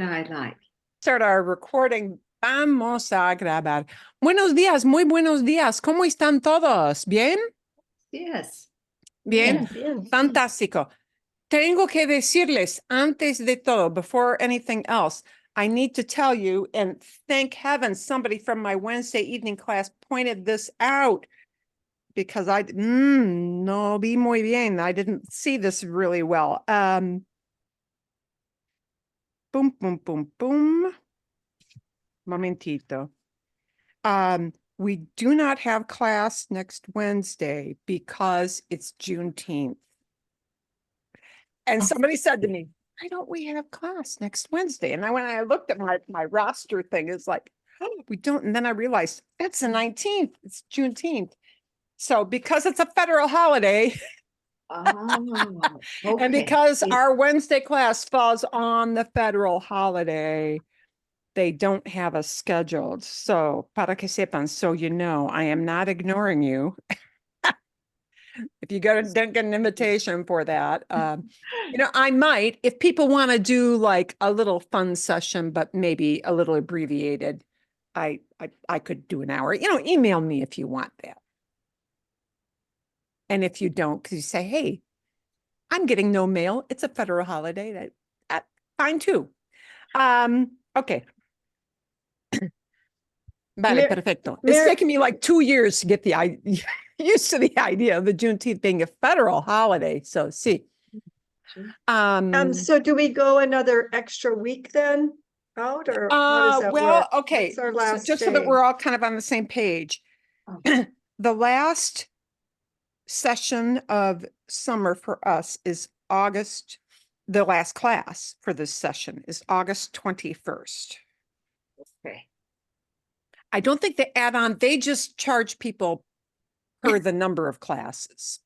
I like. Start our recording. Vamos a grabar. Buenos días, muy buenos días. ¿Cómo están todos? ¿Bien? Yes. Bien. Bien. Fantástico. Tengo que decirles antes de todo, before anything else, I need to tell you, and thank heaven somebody from my Wednesday evening class pointed this out because I no vi muy bien. I didn't see this really well. Boom, boom, boom, boom. Momentito. We do not have class next Wednesday because it's Juneteenth. And somebody said to me, why don't we have class next Wednesday? And when I looked at my roster thing, it's like, oh, we don't. And then I realized that's the 19th. It's Juneteenth. So because it's a federal holiday, Oh, and okay. because our Wednesday class falls on the federal holiday, they don't have us scheduled. So, para que sepan, so you know, I am not ignoring you. If you don't get an invitation for that, I might, if people want to do like a little fun session, but maybe a little abbreviated, I could do an hour. Email me if you want that. And if you don't, because you say, hey, I'm getting no mail. It's a federal holiday. That fine too. Okay. Vale, perfecto. It's taken me like 2 years to get the used to the idea of the Juneteenth being a federal holiday. So see. So do we go another extra week then out, or how does that work? Okay. It's our last just day. so that we're all kind of on the same page. Oh. The last session of summer for us is August. The last class for this session is August 21st. Okay. I don't think they add on, they just charge people per the number of classes.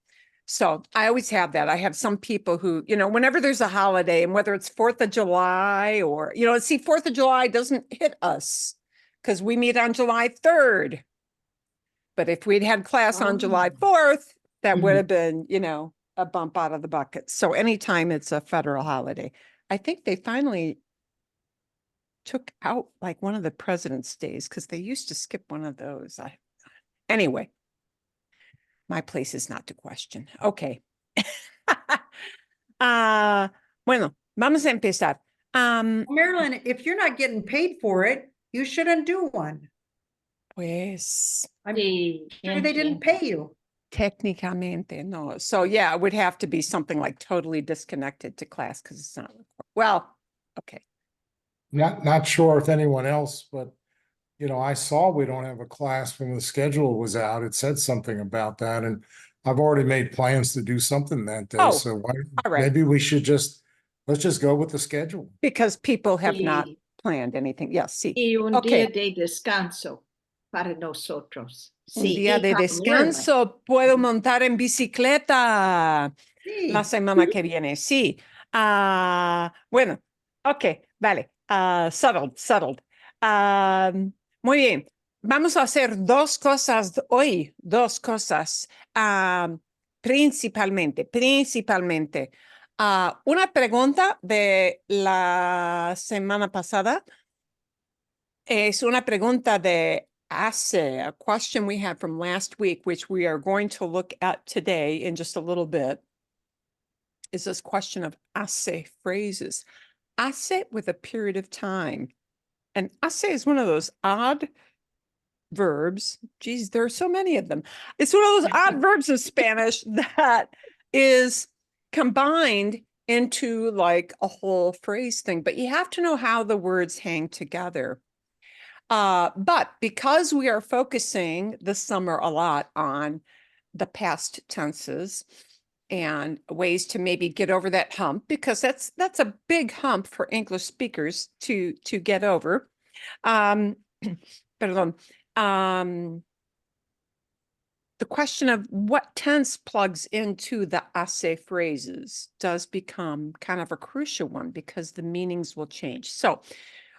So I always have that. I have some people who, whenever there's a holiday, and whether it's 4th of July or, 4th of July doesn't hit us because we meet on July 3rd. But if we'd had class on July 4th, that would have been, a bump out of the bucket. So anytime it's a federal holiday, I think they finally took out like one of the President's Days because they used to skip one of those. Anyway, my place is not to question. Okay. Bueno, vamos a empezar. Marilyn, if you're not getting paid for it, you shouldn't do one. Pues, I'm Sí, sure they didn't pay you. técnicamente, no. So yeah, it would have to be something like totally disconnected to class because it's not. Well, okay. Not sure if anyone else, but I saw we don't have a class when the schedule was out. It said something about that, and I've already made plans to do something that day. Oh, So all right. maybe we should let's just go with the schedule. Because people have Sí. not planned anything. Yes, sí. Y un Okay. día de descanso para nosotros. Un Sí, día y de para descanso, puedo montar en bicicleta Sí. la semana que viene. Sí. Bueno, ok, vale. Settled. Muy bien. Vamos a hacer dos cosas hoy, dos cosas. Principalmente. Una pregunta de la semana pasada es una pregunta de hace, a question we had from last week, which we are going to look at today in just a little bit, is this question of hace phrases. Hace with a period of time. And hace is one of those odd verbs. Geez, there are so many of them. It's one of those odd verbs in Spanish that is combined into like a whole phrase thing, but you have to know how the words hang together. But because we are focusing this summer a lot on the past tenses and ways to maybe get over that hump, because that's a big hump for English speakers to get over. Perdón. The question of what tense plugs into the hace phrases does become kind of a crucial one because the meanings will change. So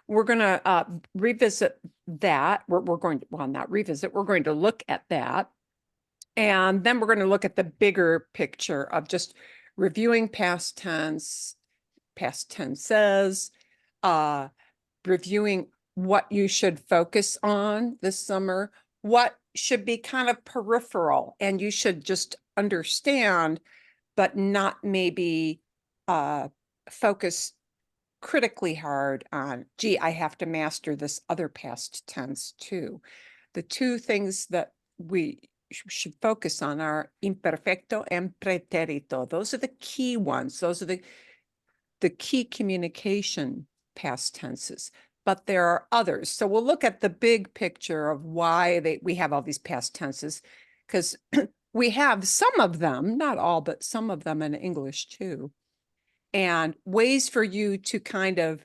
we're going to revisit that. We're going to, well, not revisit, we're going to look at that. And then we're going to look at the bigger picture of just reviewing past tense, past tenses, reviewing what you should focus on this summer, what should be kind of peripheral and you should just understand, but not maybe focus critically hard on, gee, I have to master this other past tense too. The two things that we should focus on are imperfecto and pretérito. Those are the key ones. Those are the key communication past tenses, but there are others. So we'll look at the big picture of why we have all these past tenses, because we have some of them, not all, but some of them in English too. And ways for you to kind of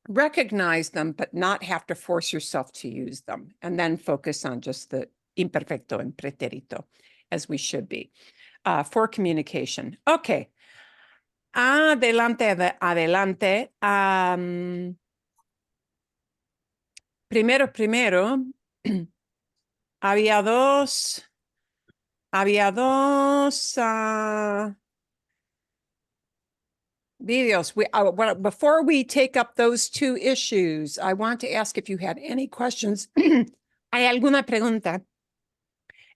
recognize them, but not have to force yourself to use them, and then focus on just the imperfecto and pretérito, as we should be, for communication. Okay. Adelante, adelante. Primero, había dos videos. Before we take up those two issues, I want to ask if you had any questions. ¿Hay alguna pregunta?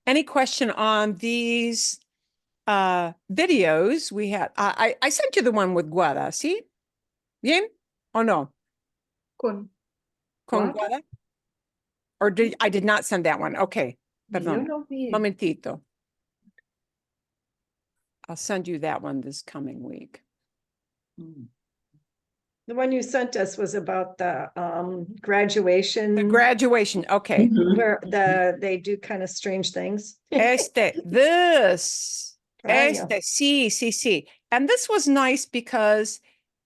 Any question on these videos we had? I sent you the one with Guada, ¿sí? ¿Bien? ¿O no? Con Con Guada? Guada? Or I did not send that one? Okay. Yo Perdón. no vi. Momentito. I'll send you that one this coming week. Mm. The one you sent us was about the graduation. The graduation, okay. Where they do kind of strange things. This. yeah. Sí. And this was nice because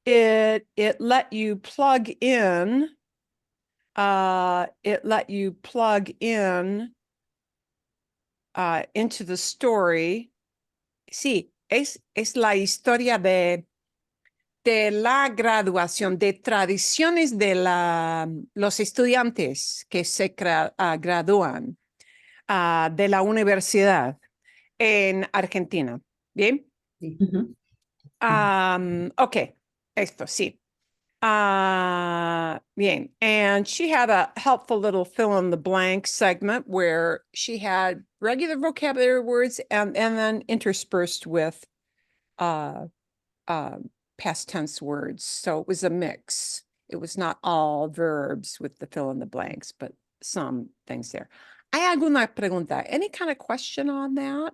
it let you plug in, into the story. Sí, es la historia de la graduación, de tradiciones de los estudiantes que se gradúan de la universidad en Argentina. ¿Bien? Okay, esto, sí. Bien, and she had a helpful little fill-in-the-blank segment where she had regular vocabulary words and then interspersed with past tense words. So it was a mix. It was not all verbs with the fill-in-the-blanks, but some things there. ¿Hay alguna pregunta? Any kind of question on that?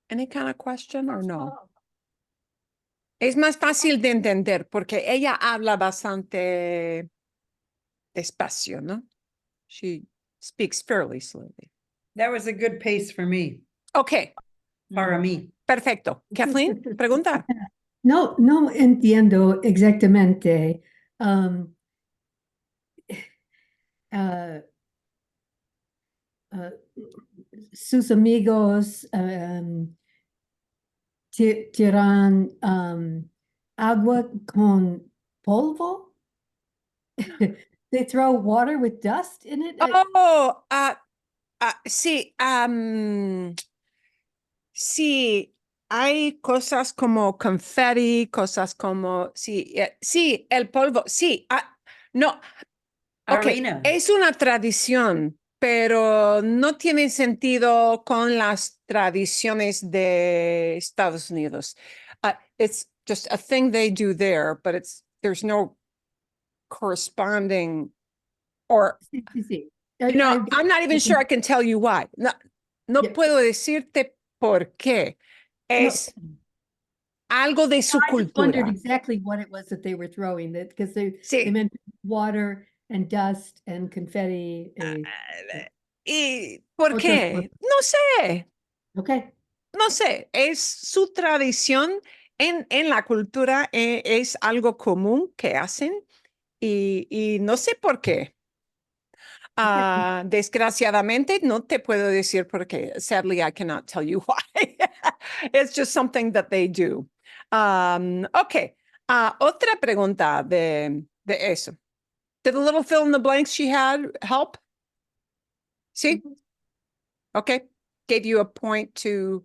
Any kind of question or no? Es más fácil de entender porque ella habla bastante despacio, ¿no? She speaks fairly slowly. That was a good pace for me, Okay, para mí. perfecto. Kathleen, pregunta. No entiendo exactamente. Sus amigos tiran agua con polvo. They throw water with dust in it. Oh, sí, sí, hay cosas como confetti, cosas como, sí, sí, el polvo, sí, no, okay, Arena. es una tradición, pero no tiene sentido con las tradiciones de Estados Unidos. It's just a thing they do there, but there's no corresponding, or Sí. I'm not even sure I can tell you why. No Yeah. puedo decirte por qué. Es algo de su I just wondered cultura. exactly what it was that they were throwing, that because they Sí. mentioned water and dust and confetti. ¿Y por Otras qué? No sé. Okay. No sé, es su tradición en la cultura, es algo común que hacen y no sé por qué. Desgraciadamente no te puedo decir por qué. Sadly, I cannot tell you why. It's just something that they do. Okay. Otra pregunta de eso. Did the little fill in the blanks she had help? See? Okay. Gave you a point to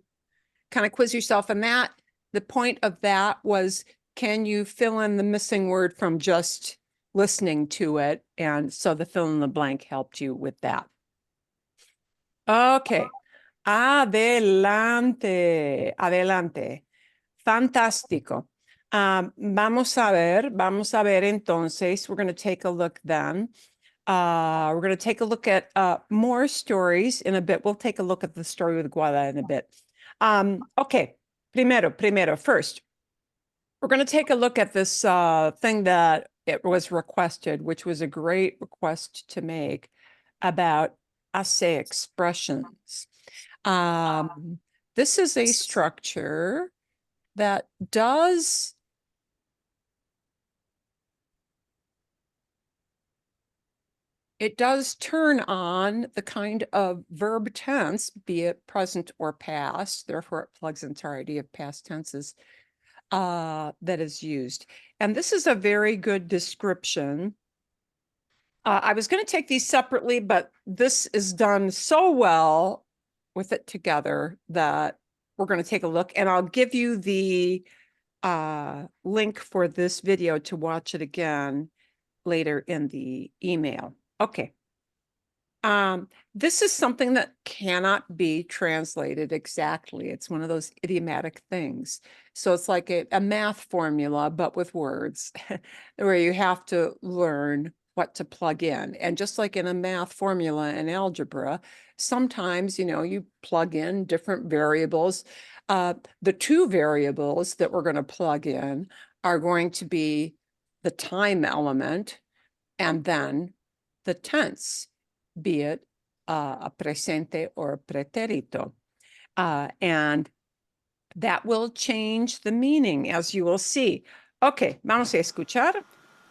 kind of quiz yourself on that. The point of that was, can you fill in the missing word from just listening to it? And so the fill in the blank helped you with that. Okay. Adelante, adelante. Fantástico. Vamos a ver entonces. We're going to take a look then. We're going to take a look at more stories in a bit. We'll take a look at the story with Guada in a bit. Okay. First, we're going to take a look at this thing that it was requested, which was a great request to make about hace expressions. This is a structure that does turn on the kind of verb tense, be it present or past, therefore it plugs into our idea of past tenses that is used. And this is a very good description. I was going to take these separately, but this is done so well with it together that we're going to take a look, and I'll give you the link for this video to watch it again later in the email. Okay. This is something that cannot be translated exactly. It's one of those idiomatic things. So it's like a math formula, but with words, where you have to learn what to plug in. And just like in a math formula in algebra, sometimes, you plug in different variables. The two variables that we're going to plug in are going to be the time element and then the tense, be it a presente or a pretérito. And that will change the meaning, as you will see. Okay, vamos a escuchar.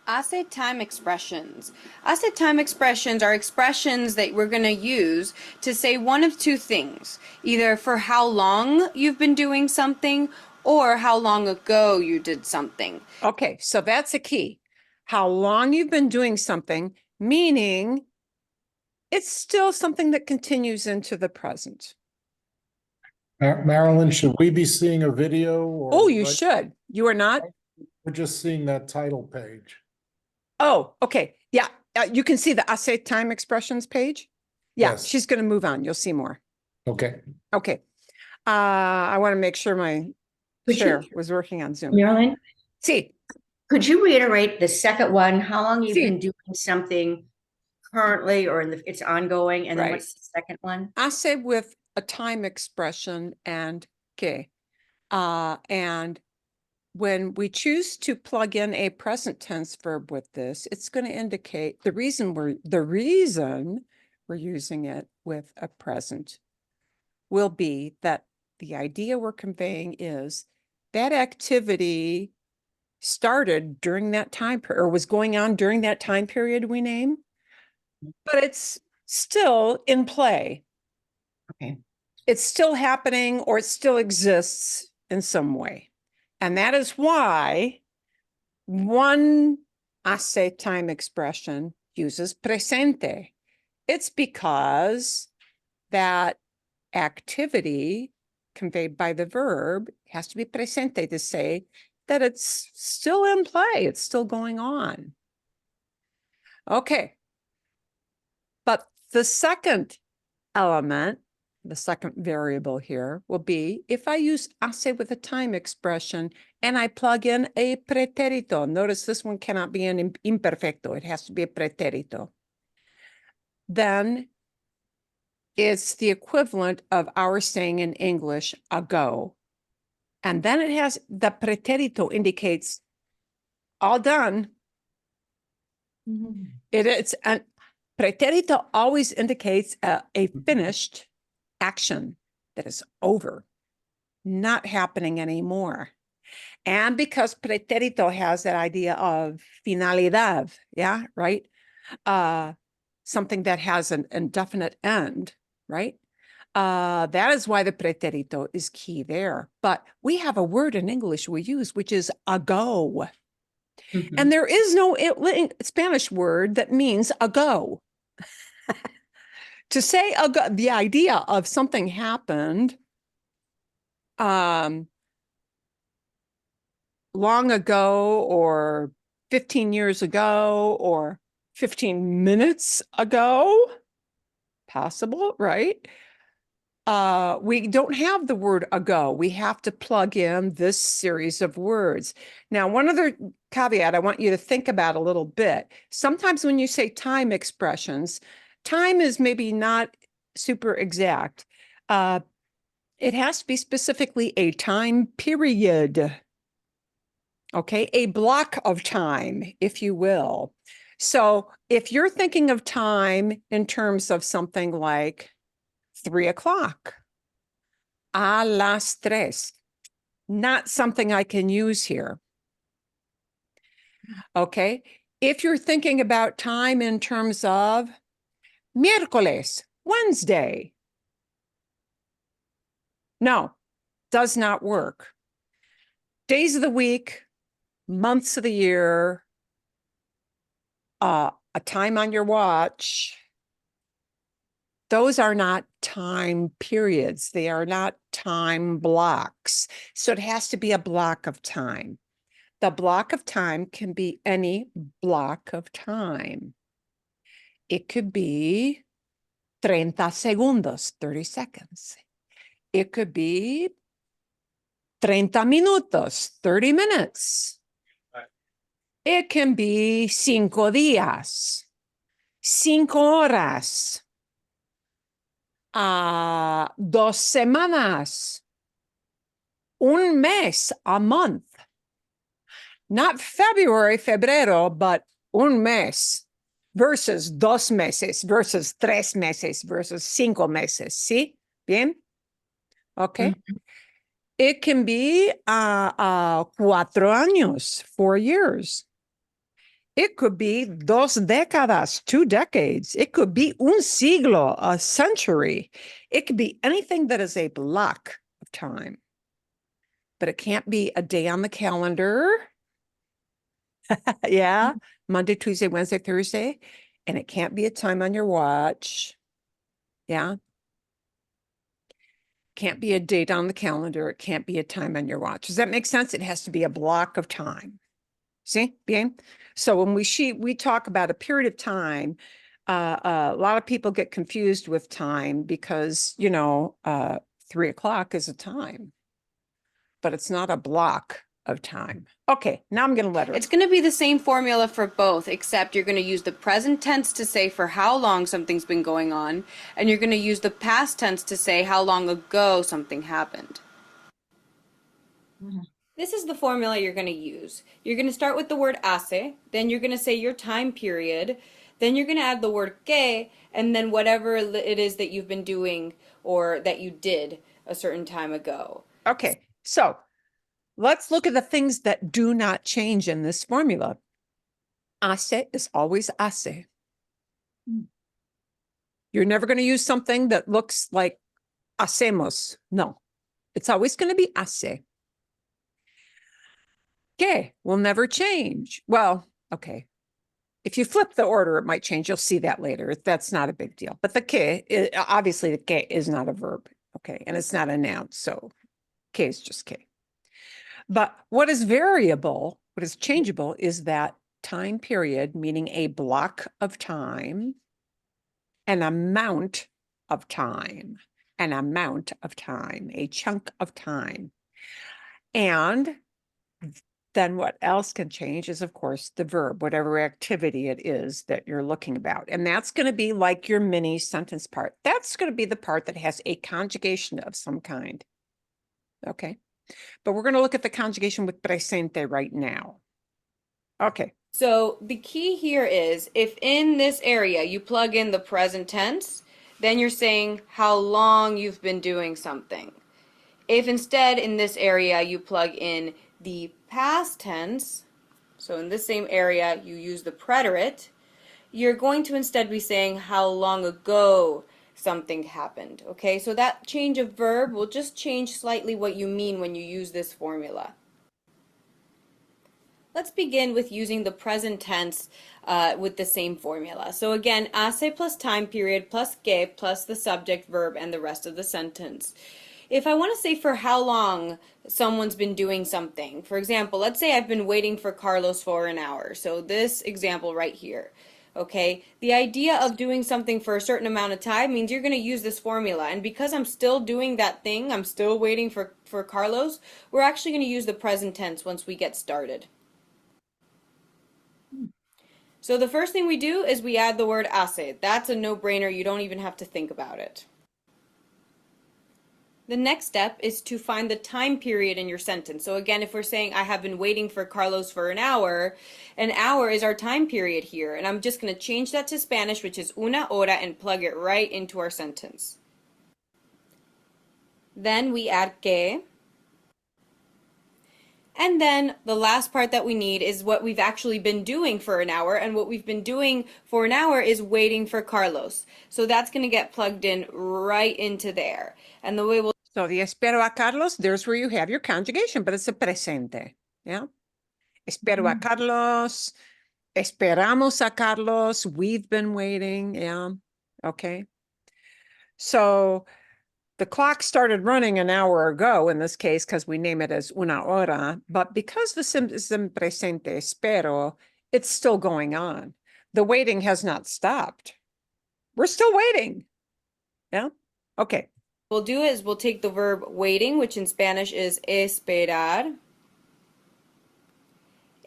Hace time expressions. Hace time expressions are expressions that we're going to use to say one of two things, either for how long you've been doing something or how long ago you did something. Okay, so that's a key. How long you've been doing something, meaning it's still something that continues into the present. Marilyn, should we be seeing a video? Or Oh, you should. You are not? We're just seeing that title page. Oh, okay. Yeah. You can see the hace time expressions page. Yeah, Yes. she's going to move on. You'll see more. Okay. Okay. I want to make sure my Could share you- was working on Zoom. Marilyn, See, could you reiterate the second one? How long you've Sí. been doing something currently or it's ongoing? And then Right. what's the second one? hace with a time expression and que. And when we choose to plug in a present tense verb with this, it's going to indicate the reason we're using it with a present will be that the idea we're conveying is that activity started during that time or was going on during that time period we name, but it's still in play. Okay. It's still happening or it still exists in some way. And that is why one hace time expression uses presente. It's because that activity conveyed by the verb has to be presente to say that it's still in play. It's still going on. Okay. But the second element, the second variable here will be if I use hace with a time expression and I plug in a pretérito. Notice this one cannot be an imperfecto. It has to be a pretérito. Then it's the equivalent of our saying in English, ago. And then it has the pretérito indicates all done. It's a pretérito always indicates a finished action that is over, not happening anymore. And because pretérito has that idea of finalidad, yeah, right? Something that has an indefinite end, right? That is why the pretérito is key there. But we have a word in English we use, which is ago. Mhm. And there is no Spanish word that means ago. To say ago, the idea of something happened long ago or 15 years ago or 15 minutes ago. Possible, right? We don't have the word ago. We have to plug in this series of words. Now, one other caveat I want you to think about a little bit. Sometimes when you say time expressions, time is maybe not super exact. It has to be specifically a time period. Okay, a block of time, if you will. So if you're thinking of time in terms of something like 3 o'clock, a las tres, not something I can use here. Okay, if you're thinking about time in terms of miércoles, Wednesday, no, does not work. Days of the week, months of the year, a time on your watch, those are not time periods. They are not time blocks. So it has to be a block of time. The block of time can be any block of time. It could be 30 segundos, 30 seconds. It could be 30 minutos, 30 minutes. It can be 5 días, 5 horas, 2 semanas, un mes, a month. Not February, febrero, but un mes versus 2 meses versus 3 meses versus 5 meses. ¿Sí? Bien? Okay. It can be 4 años, 4 years. It could be 2 décadas, 2 decades. It could be un siglo, a century. It could be anything that is a block of time. But it can't be a day on the calendar. Yeah, Monday, Tuesday, Wednesday, Thursday. And it can't be a time on your watch. Yeah. Can't be a date on the calendar. It can't be a time on your watch. Does that make sense? It has to be a block of time. See, bien? So when we talk about a period of time, a lot of people get confused with time because, 3 o'clock is a time, but it's not a block of time. Okay, now I'm going to let her. It's going to be the same formula for both, except you're going to use the present tense to say for how long something's been going on, and you're going to use the past tense to say how long ago something happened. This is the formula you're going to use. You're going to start with the word hace, then you're going to say your time period, then you're going to add the word que, and then whatever it is that you've been doing or that you did a certain time ago. Okay, so let's look at the things that do not change in this formula. Hace is always hace. You're never going to use something that looks like hacemos. No, it's always going to be hace. Que will never change. Well, okay. If you flip the order, it might change. You'll see that later. That's not a big deal. But the que, obviously the que is not a verb. Okay, and it's not a noun. So que is just que. But what is variable, what is changeable is that time period, meaning a block of time, an amount of time, a chunk of time. And then what else can change is, of course, the verb, whatever activity it is that you're looking about. And that's going to be like your mini sentence part. That's going to be the part that has a conjugation of some kind. Okay. But we're going to look at the conjugation with presente right now. Okay. So the key here is if in this area you plug in the present tense, then you're saying how long you've been doing something. If instead in this area you plug in the past tense, so in this same area you use the preterite, you're going to instead be saying how long ago something happened. Okay, so that change of verb will just change slightly what you mean when you use this formula. Let's begin with using the present tense with the same formula. So again, hace plus time period plus que plus the subject verb and the rest of the sentence. if I want to say for how long someone's been doing something, for example, let's say I've been waiting for Carlos for an hour. So this example right here. Okay, the idea of doing something for a certain amount of time means you're going to use this formula. And because I'm still doing that thing, I'm still waiting for Carlos, we're actually going to use the present tense once we get started. So the first thing we do is we add the word hace. That's a no-brainer. You don't even have to think about it. The next step is to find the time period in your sentence. So again, if we're saying I have been waiting for Carlos for an hour is our time period here. And I'm just going to change that to Spanish, which is una hora, and plug it right into our sentence. Then we add que. And then the last part that we need is what we've actually been doing for an hour. And what we've been doing for an hour is waiting for Carlos. So that's going to get plugged in right into there. And the way we'll So the espero a Carlos, there's where you have your conjugation, but it's a presente. Yeah. Espero a Carlos. Esperamos a Carlos. We've been waiting. Yeah. Okay. So the clock started running an hour ago in this case because we name it as una hora. But because the sim is in presente espero, it's still going on. The waiting has not stopped. We're still waiting. Yeah. Okay. we'll do is we'll take the verb waiting, which in Spanish is esperar.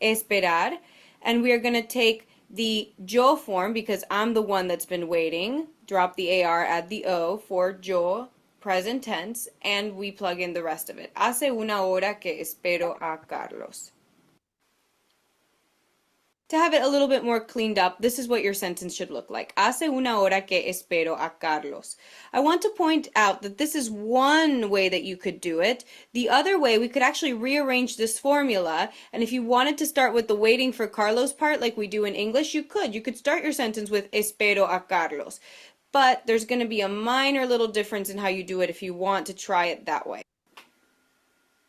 Esperar. And we are going to take the yo form because I'm the one that's been waiting. Drop the AR, add the O for yo, present tense, and we plug in the rest of it. Hace una hora que espero a Carlos. To have it a little bit more cleaned up, this is what your sentence should look like. Hace una hora que espero a Carlos. I want to point out that this is one way that you could do it. The other way, we could actually rearrange this formula, and if you wanted to start with the waiting for Carlos part like we do in English, you could. You could start your sentence with espero a Carlos. But there's going to be a minor little difference in how you do it if you want to try it that way.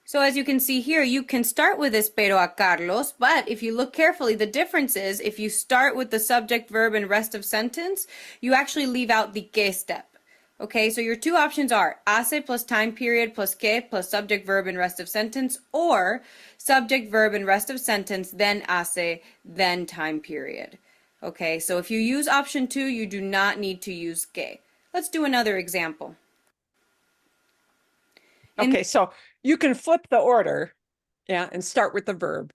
So as you can see here, you can start with espero a Carlos, but if you look carefully, the difference is if you start with the subject, verb, and rest of sentence, you actually leave out the que step. Okay, so your two options are hace plus time period plus que plus subject, verb, and rest of sentence, or subject, verb, and rest of sentence, then hace, then time period. Okay, so if you use option 2, you do not need to use que. Let's do another example. Okay, so you can flip the order, yeah, and start with the verb.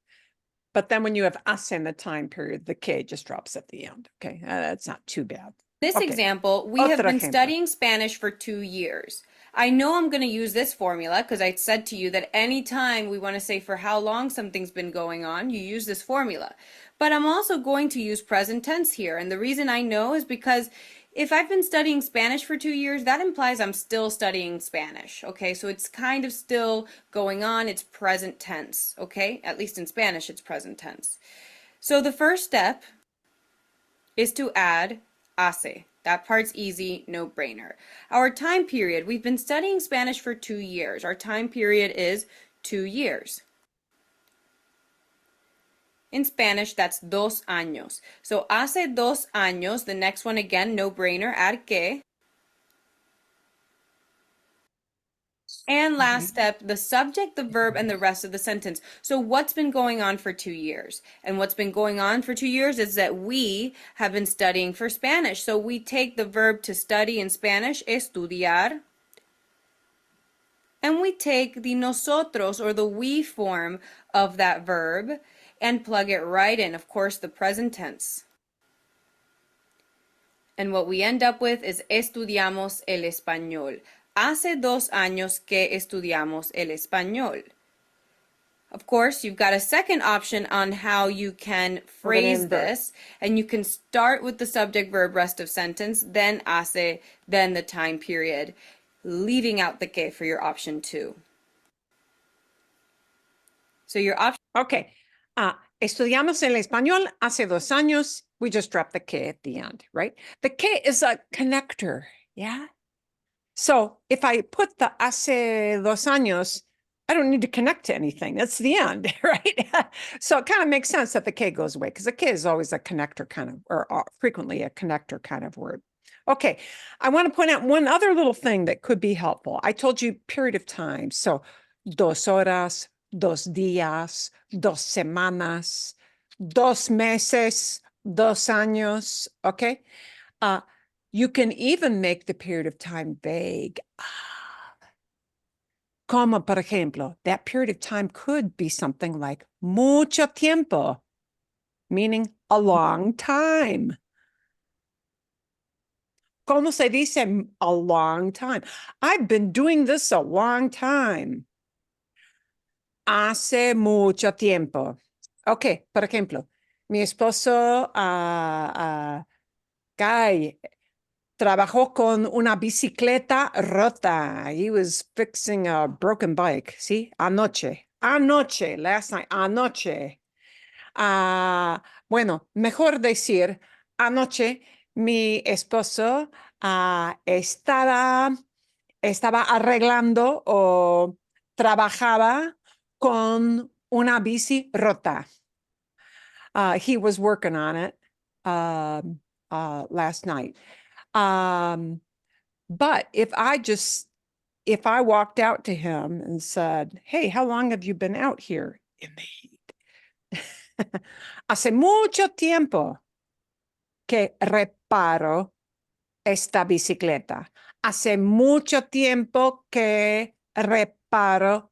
But then when you have hace in the time period, the que just drops at the end. Okay, that's not too bad. This Okay. example, we have Otro been ejemplo. studying Spanish for 2 years. I know I'm going to use this formula because I said to you that anytime we want to say for how long something's been going on, you use this formula. But I'm also going to use present tense here. And the reason I know is because if I've been studying Spanish for 2 years, that implies I'm still studying Spanish. Okay, so it's kind of still going on. It's present tense. Okay, at least in Spanish, it's present tense. So the first step is to add hace. That part's easy, no brainer. Our time period, we've been studying Spanish for 2 years. Our time period is 2 years. In Spanish, that's 2 años. So hace 2 años, the next one again, no brainer, add que. And last step, the subject, the verb, and the rest of the sentence. So what's been going on for 2 years? And what's been going on for 2 years is that we have been studying for Spanish. So we take the verb to study in Spanish, estudiar. And we take the nosotros, or the we form of that verb, and plug it right in, of course, the present tense. And what we end up with is estudiamos el español. Hace 2 años que estudiamos el español. Of course, you've got a second option on how you can phrase this, and you can start with the subject, verb, rest of sentence, then hace, then the time period, leaving out the que for your option 2. So your option. Okay. Estudiamos el español hace 2 años. We just drop the que at the end, right? The que is a connector, yeah? So if I put the hace 2 años, I don't need to connect to anything. That's the end, right? So it kind of makes sense that the que goes away because the que is always a connector kind of, or frequently a connector kind of word. Okay, I want to point out one other little thing that could be helpful. I told you period of time. So 2 horas, 2 días, 2 semanas, 2 meses, 2 años. Okay. You can even make the period of time vague. Como, por ejemplo, that period of time could be something like mucho tiempo, meaning a long time. ¿Cómo se dice a long time? I've been doing this a long time. Hace mucho tiempo. Ok, por ejemplo, mi esposo Guy trabajó con una bicicleta rota. He was fixing a broken bike. ¿Sí? Anoche. Anoche, last night. Anoche. Bueno, mejor decir, anoche mi esposo estaba arreglando o trabajaba con una bici rota. He was working on it last night. But if I walked out to him and said, hey, how long have you been out here in the heat? Hace mucho tiempo que reparo esta bicicleta. Hace mucho tiempo que reparo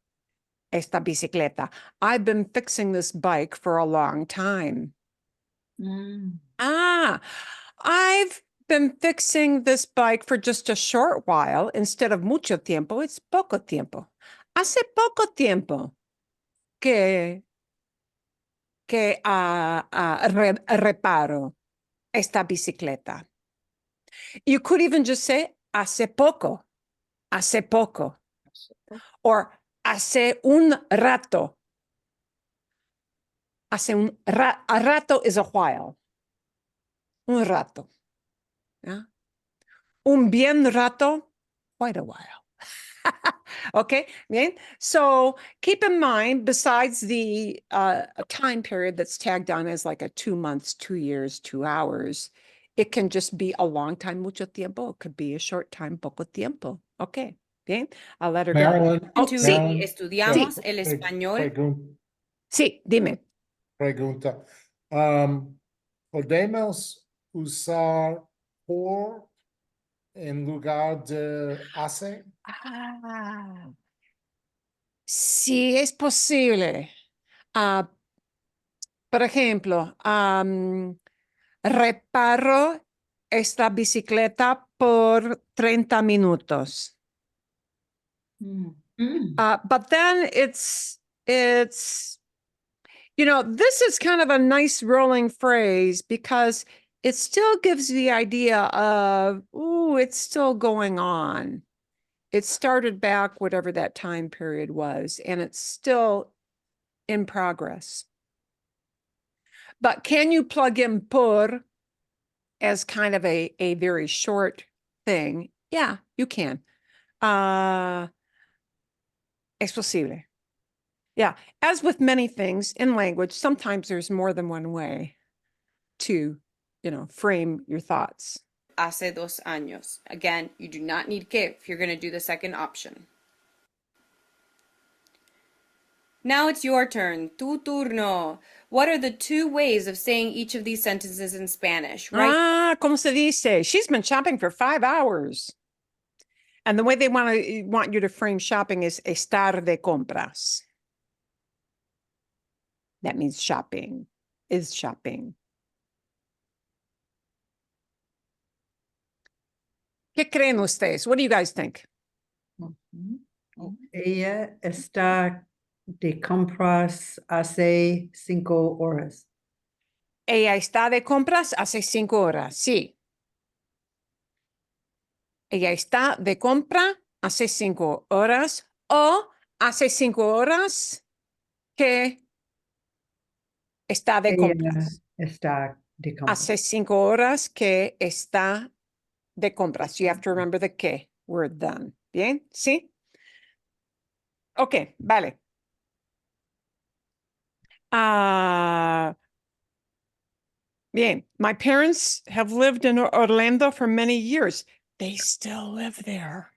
esta bicicleta. I've been fixing this bike for a long time. I've been fixing this bike for just a short while. Instead of mucho tiempo, it's poco tiempo. Hace poco tiempo que reparo esta bicicleta. You could even just say hace poco, or hace un rato. A rato is a while. Un rato. Yeah? Un bien rato, quite a while. Okay, bien. So keep in mind, besides the time period that's tagged on as like a 2 months, 2 years, 2 hours, it can just be a long time, mucho tiempo. It could be a short time, poco tiempo. Okay, bien. I'll let her go. Marilyn, Oh, To sí, Marilyn, estudiamos el pre- español. sí, dime. pregunta. ¿Podemos usar por en lugar de hace? Sí, es posible. Por ejemplo, reparo esta bicicleta por 30 minutos. But then it's, this is kind of a nice rolling phrase because it still gives the idea of, it's still going on. It started back whatever that time period was, and it's still in progress. But can you plug in por as kind of a very short thing? Yeah, you can. Es posible. Yeah, as with many things in language, sometimes there's more than one way to, frame your thoughts. Hace 2 años. Again, you do not need que if you're going to do the second option. Now it's your turn. Tu turno. What are the 2 ways of saying each of these sentences in Spanish? Right? Como se dice? She's been shopping for 5 hours. And the way they want you to frame shopping is estar de compras. That means shopping, is shopping. ¿Qué creen ustedes? What do you guys think? Ella está de compras hace 5 horas. Ella está de compras hace 5 horas. Sí. Ella está de compra hace 5 horas o hace 5 horas que está de Ella compras. está de compras. Hace 5 horas que está de compras. You have to remember the que word done. ¿Bien? ¿Sí? Ok, vale. Bien. My parents have lived in Orlando for many years. They still live there.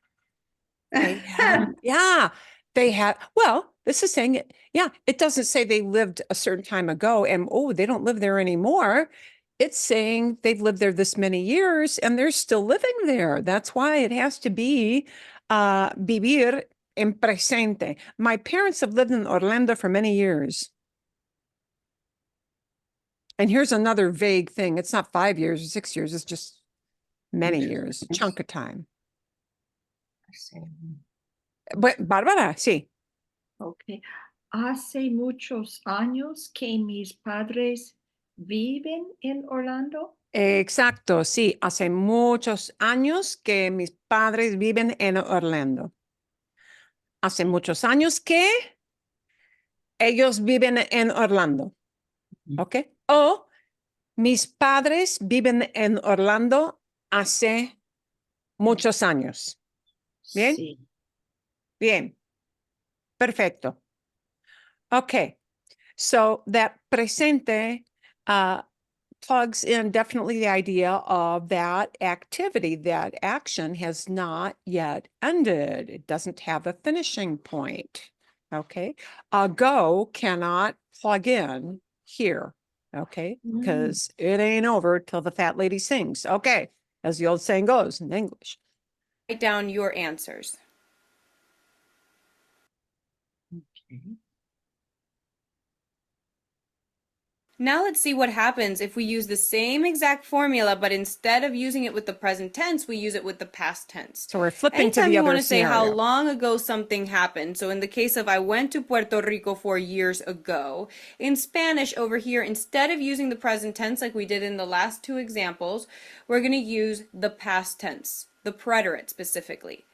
They have, yeah, they have. Well, this is saying it. Yeah, it doesn't say they lived a certain time ago and oh, they don't live there anymore. It's saying they've lived there this many years and they're still living there. That's why it has to be vivir en presente. My parents have lived in Orlando for many years. And here's another vague thing. It's not 5 years or 6 years. It's just many years, chunk of time. But Bárbara, sí. Okay. Hace muchos años que mis padres viven en Orlando. Exacto, sí. Hace muchos años que mis padres viven en Orlando. Hace muchos años que ellos viven en Orlando. ¿Ok? O mis padres viven en Orlando hace muchos años. Bien. Sí. Bien. Perfecto. Okay. So that presente plugs in definitely the idea of that activity, that action has not yet ended. It doesn't have a finishing point. Okay. A go cannot plug in here. Okay. Because it ain't over till the fat lady sings. Okay. As the old saying goes in English. Write down your answers. Okay. Now let's see what happens if we use the same exact formula, but instead of using it with the present tense, we use it with the past tense. So we're flipping Anytime to the you other want to say how scenario. long ago something happened, so in the case of I went to Puerto Rico 4 years ago, in Spanish over here, instead of using the present tense like we did in the last two examples, we're going to use the past tense, the preterite specifically.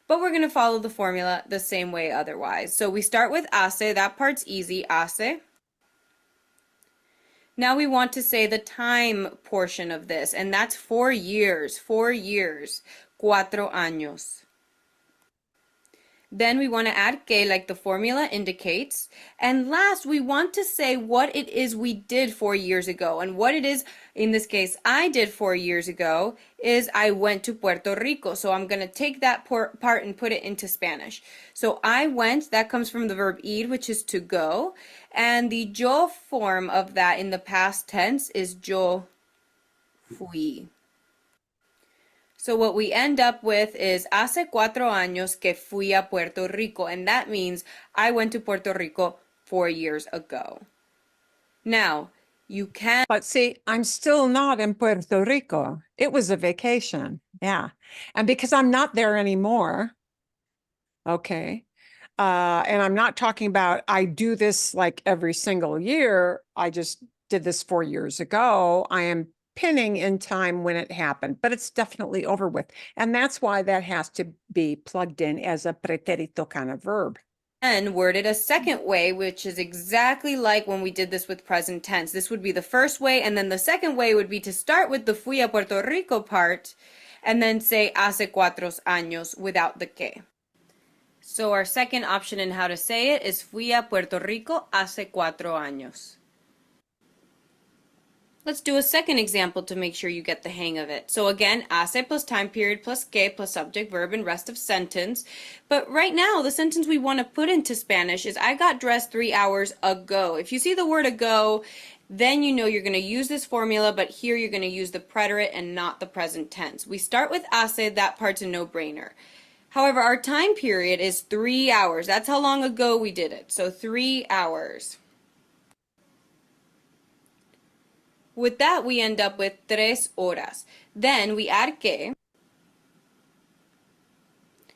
But we're going to follow the formula the same way otherwise. So we start with hace, that part's easy, hace. Now we want to say the time portion of this, and that's 4 years, 4 years, 4 años. Then we want to add que like the formula indicates. And last, we want to say what it is we did 4 years ago. And what it is, in this case, I did 4 years ago is I went to Puerto Rico. So I'm going to take that part and put it into Spanish. So I went, that comes from the verb ir, which is to go. And the yo form of that in the past tense is yo fui. So what we end up with is hace 4 años que fui a Puerto Rico, and that means I went to Puerto Rico 4 years ago. Now, you can... But see, I'm still not in Puerto Rico. It was a vacation. Yeah. And because I'm not there anymore, okay, and I'm not talking about I do this like every single year. I just did this 4 years ago. I am pinning in time when it happened, but it's definitely over with. And that's why that has to be plugged in as a pretérito kind of verb. And worded a second way, which is exactly like when we did this with present tense. This would be the first way, and then the second way would be to start with the fui a Puerto Rico part, and then say hace 4 años without the que. So our second option in how to say it is fui a Puerto Rico hace 4 años. Let's do a second example to make sure you get the hang of it. So again, hace plus time period plus que plus subject, verb, and rest of sentence. But right now, the sentence we want to put into Spanish is I got dressed 3 hours ago. If you see the word ago, then you know you're going to use this formula, but here you're going to use the preterite and not the present tense. We start with hace, that part's a no-brainer. However, our time period is 3 hours. That's how long ago we did it. So 3 hours. With that, we end up with 3 horas. Then we add que.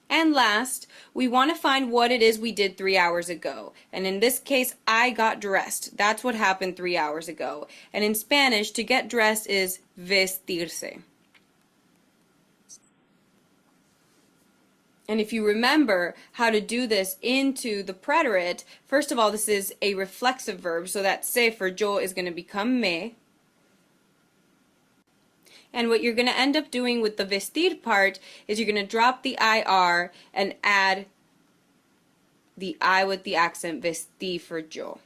And last, we want to find what it is we did 3 hours ago. And in this case, I got dressed. That's what happened 3 hours ago. And in Spanish, to get dressed is vestirse. And if you remember how to do this into the preterite, first of all, this is a reflexive verb, so that se for yo is going to become me. And what you're going to end up doing with the vestir part is you're going to drop the IR and add the I with the accent, vestí for yo.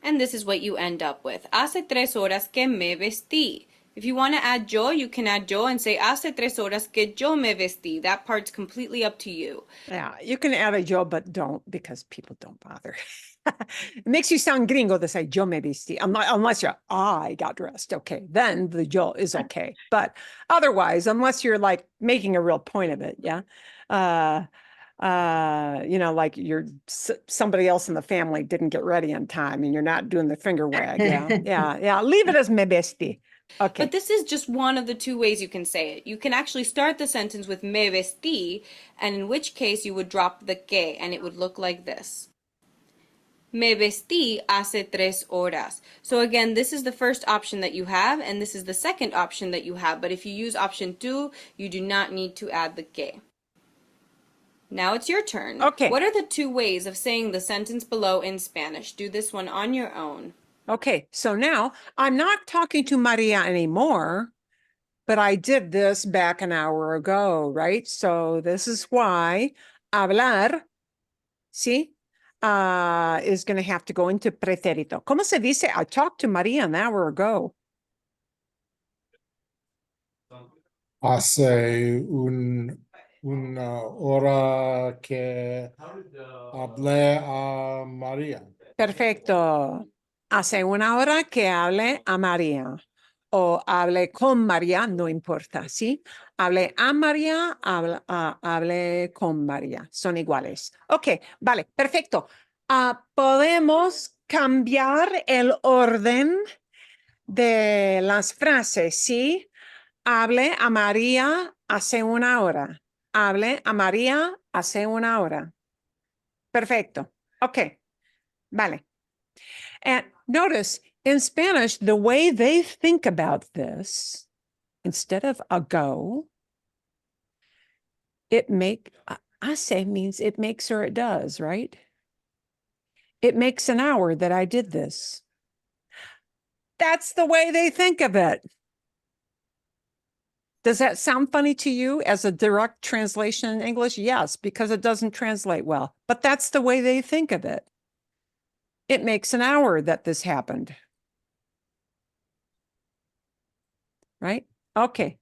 And this is what you end up with. Hace 3 horas que me vestí. If you want to add yo, you can add yo and say hace 3 horas que yo me vestí. That part's completely up to you. Yeah, you can add a yo, but don't because people don't bother. It makes you sound gringo to say yo me vestí, unless you're I got dressed. Okay, then the yo is okay. But otherwise, unless you're like making a real point of it, yeah. You know, like somebody else in the family didn't get ready on time and you're not doing the finger wag. Yeah. Leave it as me vestí. Okay. But this is just one of the 2 ways you can say it. You can actually start the sentence with me vestí, and in which case you would drop the que, and it would look like this. Me vestí hace 3 horas. So again, this is the first option that you have, and this is the second option that you have. But if you use option 2, you do not need to add the que. Now it's your turn. Okay. What are the 2 ways of saying the sentence below in Spanish? Do this one on your own. Okay, so now I'm not talking to Maria anymore, but I did this back an hour ago, right? So this is why hablar, ¿sí? Is going to have to go into pretérito. ¿Cómo se dice? I talked to Maria an hour ago. Hace una hora que hablé a María. Perfecto. Hace una hora que hablé a María o hablé con María, no importa, ¿sí? Hablé a María, hablé con María, son iguales. Ok, vale, perfecto. Podemos cambiar el orden de las frases, ¿sí? Hablé a María hace una hora. Hablé a María hace una hora. Perfecto. Ok, vale. And notice in Spanish, the way they think about this, instead of ago, hace means it makes or it does, right? It makes an hour that I did this. That's the way they think of it. Does that sound funny to you as a direct translation in English? Yes, because it doesn't translate well, but that's the way they think of it. It makes an hour that this happened. Right? Okay.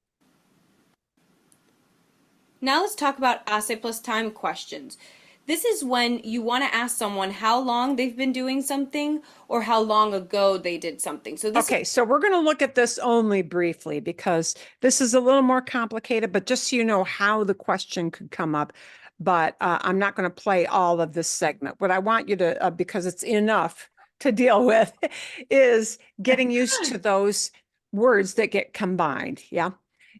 Now let's talk about hace plus time questions. This is when you want to ask someone how long they've been doing something or how long ago they did something. So so we're going to look at this only briefly because this is a little more complicated, but just so you know how the question could come up. But I'm not going to play all of this segment. What I want you to, because it's enough to deal with, is getting used to those words that get combined. Yeah.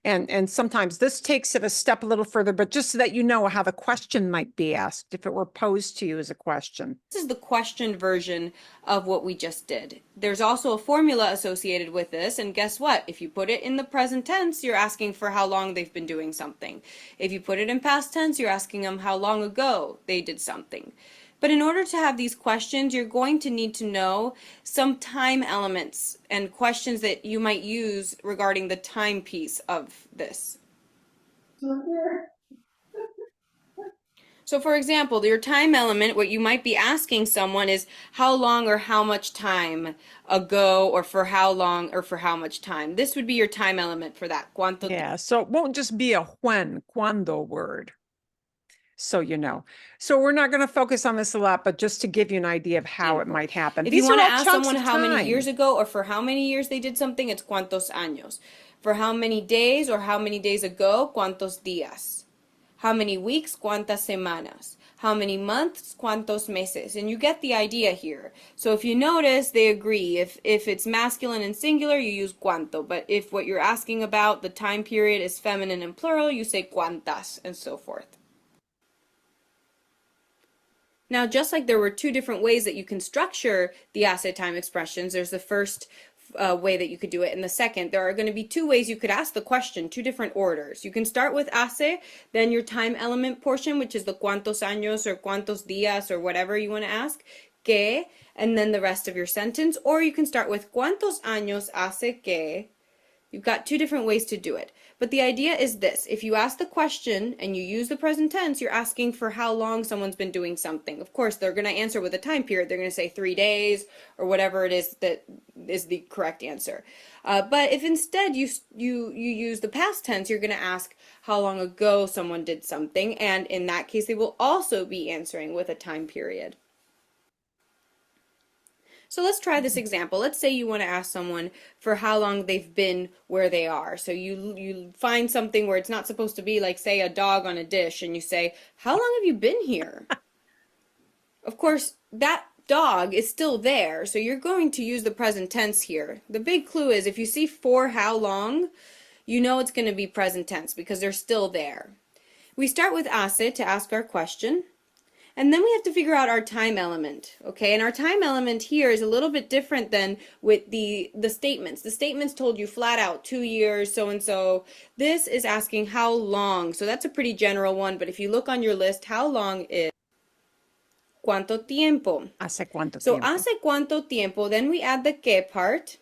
And sometimes this takes it a step a little further, but just so that you know how the question might be asked if it were posed to you as a question. This is the question version of what we just did. There's also a formula associated with this, and guess what? If you put it in the present tense, you're asking for how long they've been doing something. If you put it in past tense, you're asking them how long ago they did something. But in order to have these questions, you're going to need to know some time elements and questions that you might use regarding the time piece of this. So for example, your time element, what you might be asking someone is how long or how much time ago, or for how long or for how much time. This would be your time element for that. ¿Cuánto Yeah, so it won't just be a cuando word. So you know. So we're not going to focus on this a lot, but just to give you an idea of how it might happen. If you want to ask someone how many years ago or for how many years they did something, it's cuántos años. For how many days or how many days ago, cuántos días. How many weeks, cuántas semanas. How many months, cuántos meses. And you get the idea here. So if you notice, they agree. If it's masculine and singular, you use cuánto. But if what you're asking about, the time period, is feminine and plural, you say cuántas, and so forth. Now, just like there were 2 different ways that you can structure the hace time expressions, there's the first way that you could do it, and the second. There are going to be 2 ways you could ask the question, 2 different orders. You can start with hace, then your time element portion, which is the cuántos años or cuántos días or whatever you want to ask, que, and then the rest of your sentence. Or you can start with cuántos años hace que. You've got 2 different ways to do it. But the idea is this: if you ask the question and you use the present tense, you're asking for how long someone's been doing something. Of course, they're going to answer with a time period. They're going to say 3 days or whatever it is that is the correct answer. But if instead you use the past tense, you're going to ask how long ago someone did something, and in that case, they will also be answering with a time period. So let's try this example. Let's say you want to ask someone for how long they've been where they are. So you find something where it's not supposed to be, like say a dog on a dish, and you say, "How long have you been here?" Of course, that dog is still there, so you're going to use the present tense here. The big clue is if you see for how long, you know it's going to be present tense because they're still there. We start with hace to ask our question. And then we have to figure out our time element, okay? And our time element here is a little bit different than with the statements. The statements told you flat out 2 years, so-and-so. This is asking how long. So that's a pretty general one, but if you look on your list, how long is cuánto tiempo? ¿Hace cuánto So tiempo? hace cuánto tiempo, then we add the que part.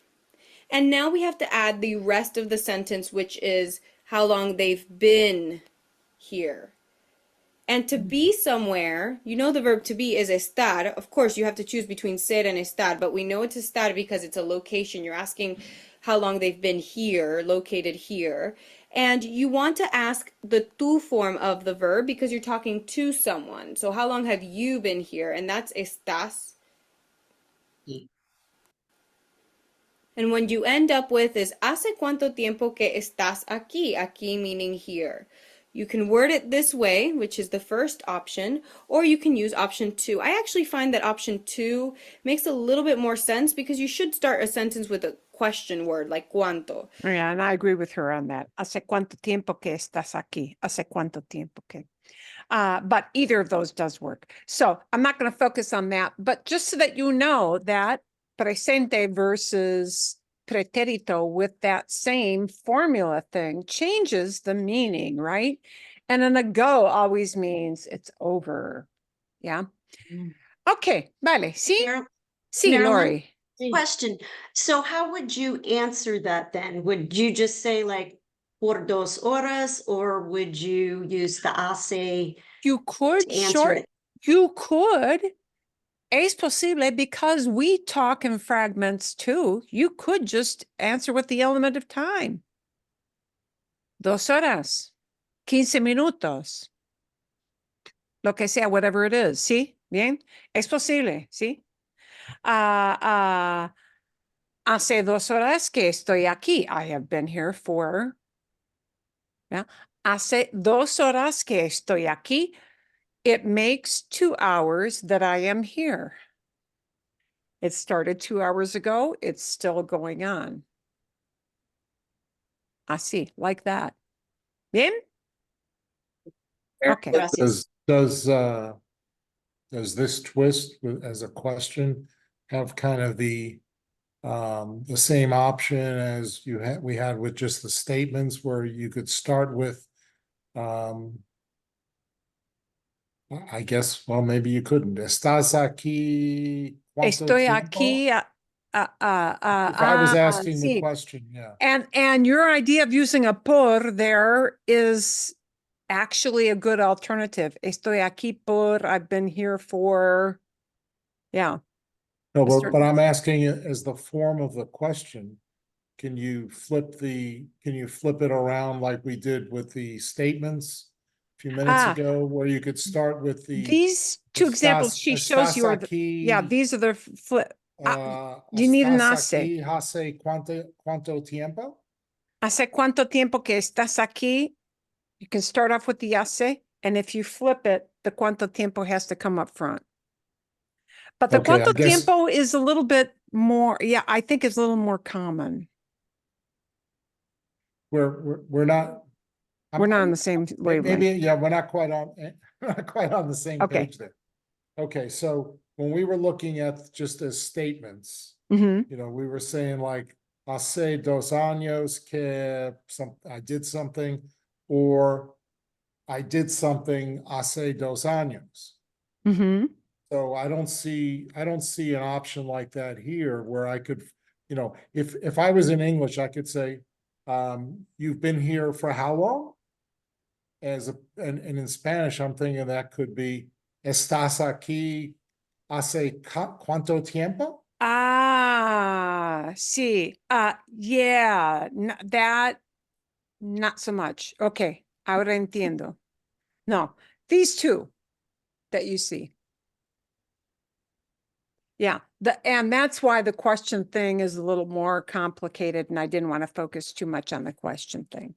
And now we have to add the rest of the sentence, which is how long they've been here. And to be somewhere, you know the verb to be is estar. Of course, you have to choose between ser and estar, but we know it's estar because it's a location. You're asking how long they've been here, located here. And you want to ask the tú form of the verb because you're talking to someone. So how long have you been here? And that's estás. And what you end up with is ¿hace cuánto tiempo que estás aquí? Aquí meaning here. You can word it this way, which is the first option, or you can use option 2. I actually find that option 2 makes a little bit more sense because you should start a sentence with a question word like cuánto. Yeah, and I agree with her on that. ¿Hace cuánto tiempo que estás aquí? ¿Hace cuánto tiempo que? But either of those does work. So I'm not going to focus on that, but just so that you know that presente versus pretérito with that same formula thing changes the meaning, right? And an ago always means it's over. Yeah. Okay, vale. Sí, sí, Marilyn? Lori. Question. So how would you answer that then? Would you just say like por 2 horas, or would you use the hace You could to answer short, it? you could. Es posible because we talk in fragments too. You could just answer with the element of time. 2 horas, 15 minutos, lo que sea, whatever it is. ¿Sí? Bien. Es posible. ¿Sí? Hace 2 horas que estoy aquí. I have been here for. Yeah. Hace 2 horas que estoy aquí. It makes 2 hours that I am here. It started 2 hours ago. It's still going on. Así, like that. Bien? Okay. Gracias. Does this twist as a question have kind of the same option as we had with just the statements where you could start with I guess, well, maybe you couldn't. ¿Estás aquí? ¿Cuánto Estoy tiempo? aquí. If I was asking the sí. question, yeah. And your idea of using a por there is actually a good alternative. Estoy aquí por, I've been here for, yeah. No, Mr. but I'm asking it as the form of the question. Can you flip it around like we did with the statements a few minutes ago, where you could start with these two examples she shows you are the, yeah, these are the flip. You need an hace. Hace cuánto tiempo? ¿Hace cuánto tiempo que estás aquí? You can start off with the hace, and if you flip it, the cuánto tiempo has to come up front. But the Okay, I cuánto guess- tiempo is a little bit more, yeah, I think it's a little more common. We're not. We're not on the same wavelength. Maybe, yeah, we're not quite on, not quite on the same Okay. page there. Okay, so when we were looking at just as statements, Mm-hmm. you know, we were saying like, hace 2 años que I did something, or I did something hace 2 años. Mm-hmm. So I don't see an option like that here where I could, you know, if I was in English, I could say, you've been here for how long? And in Spanish, I'm thinking that could be estás aquí hace cuánto tiempo? Ah, sí. Yeah, that, not so much. Okay, ahora entiendo. No, these two that you see. Yeah, and that's why the question thing is a little more complicated, and I didn't want to focus too much on the question thing.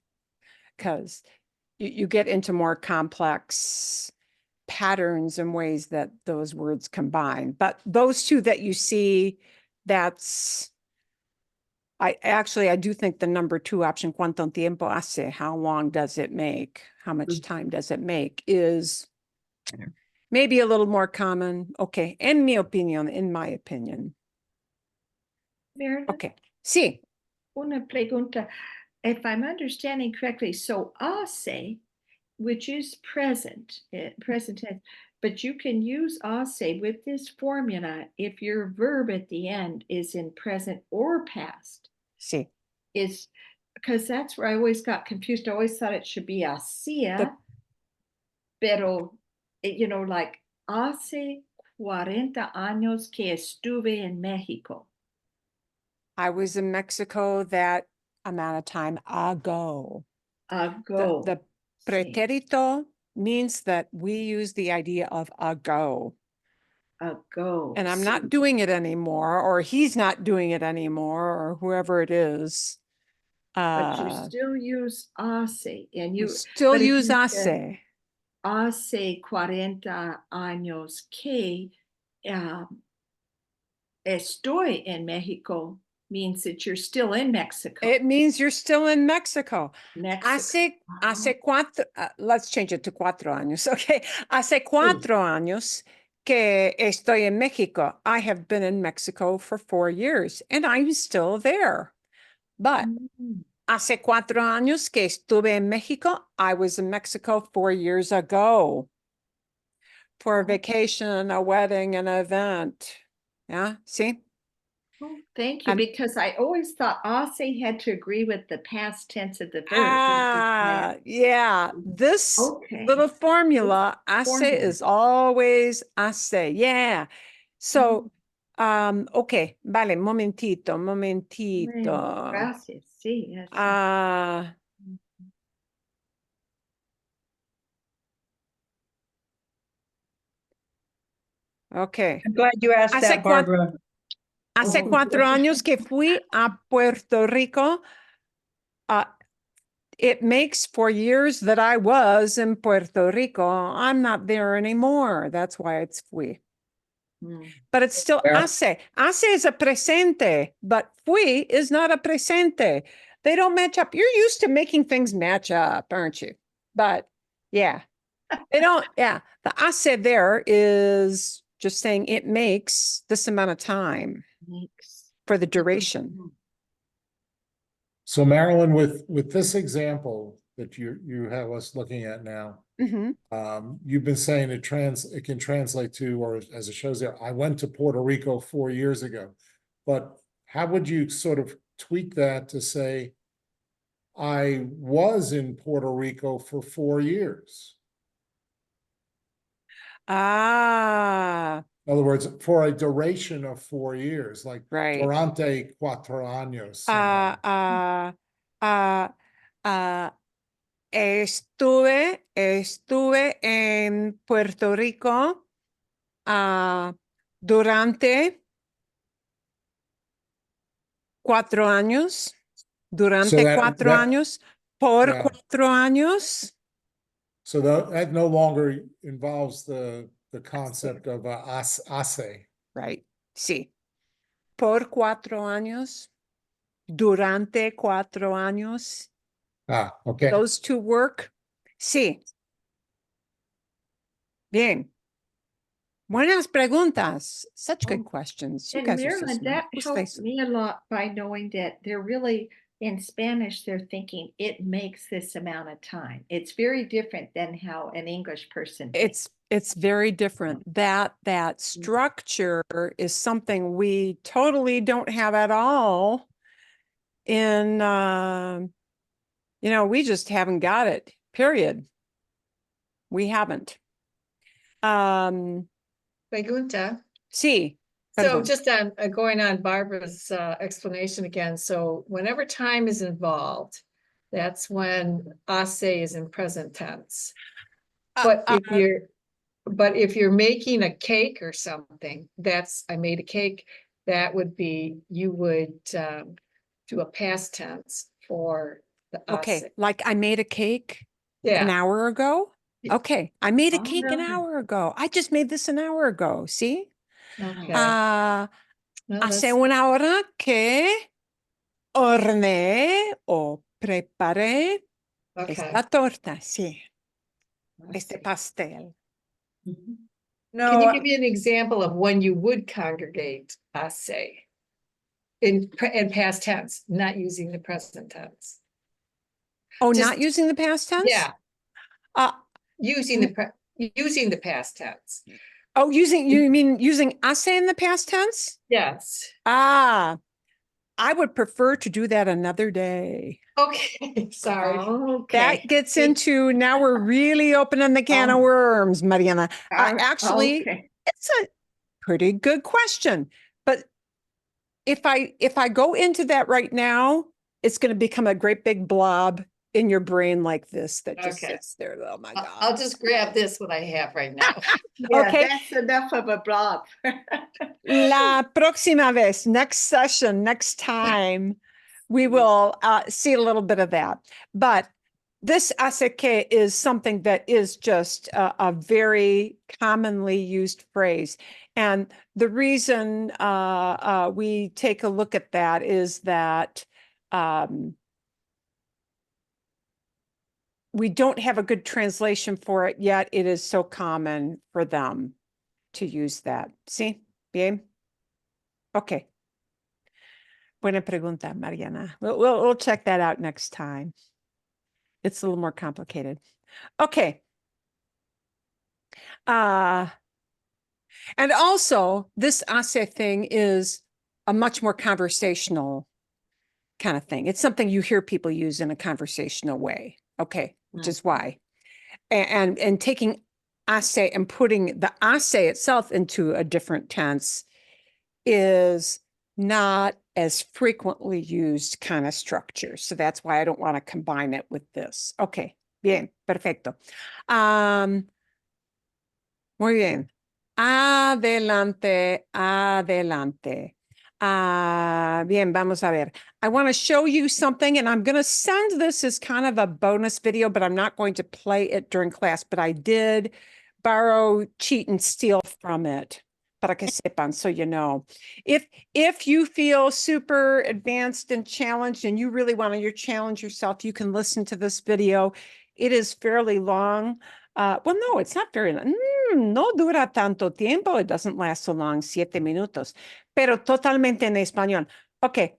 Because you get into more complex patterns and ways that those words combine. But those two that you see, that's, I do think the number 2 option, cuánto tiempo hace, how long does it make? How much time does it make, is maybe a little more common. Okay, in my opinion. Marilyn, Okay, sí. una pregunta. If I'm understanding correctly, so hace, which is present, present tense, but you can use hace with this formula if your verb at the end is in present or past. Sí. Is because that's where I always got confused. I always thought it should be hacía, pero, you know, like hace 40 años que estuve en México. I was in Mexico that amount of time ago. Ago. The Sí, pretérito means that we use the idea of ago. ago. And I'm sí. not doing it anymore, or he's not doing it anymore, or whoever it is. But you still use hace, and We you still but if use you said hace. hace 40 años que estoy en Mexico means that you're still in Mexico. It means you're still in Mexico. Mexico. Hace cuatro, let's change it to 4 años, okay? Hace 4 años que estoy en Mexico. I have been in Mexico for 4 years, and I'm still there. But Mm. hace 4 años que estuve en Mexico. I was in Mexico 4 years ago for a vacation, a wedding, an event. Yeah, see? Oh, thank you, And- because I always thought hace had to agree with the past tense of the verb. Yeah, this Okay. little formula, hace formula. is always hace. Yeah. So, okay, vale, momentito. Bueno, gracias. Sí, yes. Okay. I'm glad you asked Hace that, Barbara. Hace Oh, 4 años que fui a Puerto Rico. It makes 4 years that I was in Puerto Rico. I'm not there anymore. That's why it's fui. mm. But it's still Yeah. hace. Hace is a presente, but fui is not a presente. They don't match up. You're used to making things match up, aren't you? But yeah, they don't. Yeah, the hace there is just saying it makes this amount of time Makes. for the duration. So Marilyn, with this example that you have us looking at now, Mhm. you've been saying it can translate to, or as it shows there, I went to Puerto Rico 4 years ago. But how would you sort of tweak that to say, I was in Puerto Rico for 4 years? Ah, In other words, for a duration of 4 years, like right. durante 4 años. somehow. Estuve en Puerto Rico durante 4 años, durante that- 4 that- años, por Yeah. 4 años. So that no longer involves the concept of hace. Right, sí. Por 4 años, durante 4 años. Okay. Those two work. Sí. Bien. Buenas preguntas. Such good questions. You And guys are so Marilyn, smart. that Ustedes helped son- me a lot by knowing that they're really, in Spanish, they're thinking it makes this amount of time. It's very different than how an English person thinks. It's very different. That structure is something we totally don't have at all in You know, we just haven't got it, period. We haven't. Pregunta. Sí. So Perdón. just on, going on Barbara's explanation again, so whenever time is involved, that's when hace is in present tense. But if you're making a cake or something, that's, I made a cake, that would be, you would do a past tense for the hace. Okay, like I made a cake an Yeah, hour ago. Yeah. Okay, I made a Oh, cake an no. hour ago. I just made this an hour ago. See? okay. No, Hace that's- una hora que horneé o preparé okay. esta torta. Sí, I este see. pastel. Mhm. Can you No, give me an example of when you would congregate hace? In past tense, not using the present tense. Oh, Just- not using the past tense? Yeah, Uh, using the past tense. oh, you mean using hace in the past tense? Yes. Ah, I would prefer to do that another day. Okay, sorry. Okay. That gets into, now we're really opening the can of Oh. worms, Mariana. Actually, Okay. it's a pretty good question. But if I go into that right now, it's going to become a great big blob in your brain like this that just Okay. sits there. Oh my I'll God. just grab this what I have right now. Yeah, Okay. that's enough of a blob. La próxima vez, next session, next time, we will see a little bit of that. But this hace que is something that is just a very commonly used phrase. And the reason we take a look at that is that we don't have a good translation for it yet. It is so common for them to use that. See? Bien? Okay. Buena pregunta, Mariana. We'll check that out next time. It's a little more complicated. Okay. And also, this hace thing is a much more conversational kind of thing. It's something you hear people use in a conversational way. Okay, which is why. And taking hace and putting the hace itself into a different tense is not as frequently used kind of structure. So that's why I don't want to combine it with this. Okay, bien, perfecto. Muy bien. Adelante, adelante. Bien, vamos a ver. I want to show you something, and I'm going to send this as kind of a bonus video, but I'm not going to play it during class, but I did borrow, cheat, and steal from it. Para que sepan, so you know. If you feel super advanced and challenged and you really want to challenge yourself, you can listen to this video. It is fairly long. Well, no, it's not very long. No dura tanto tiempo. It doesn't last so long, 7 minutos, pero totalmente en español. Okay.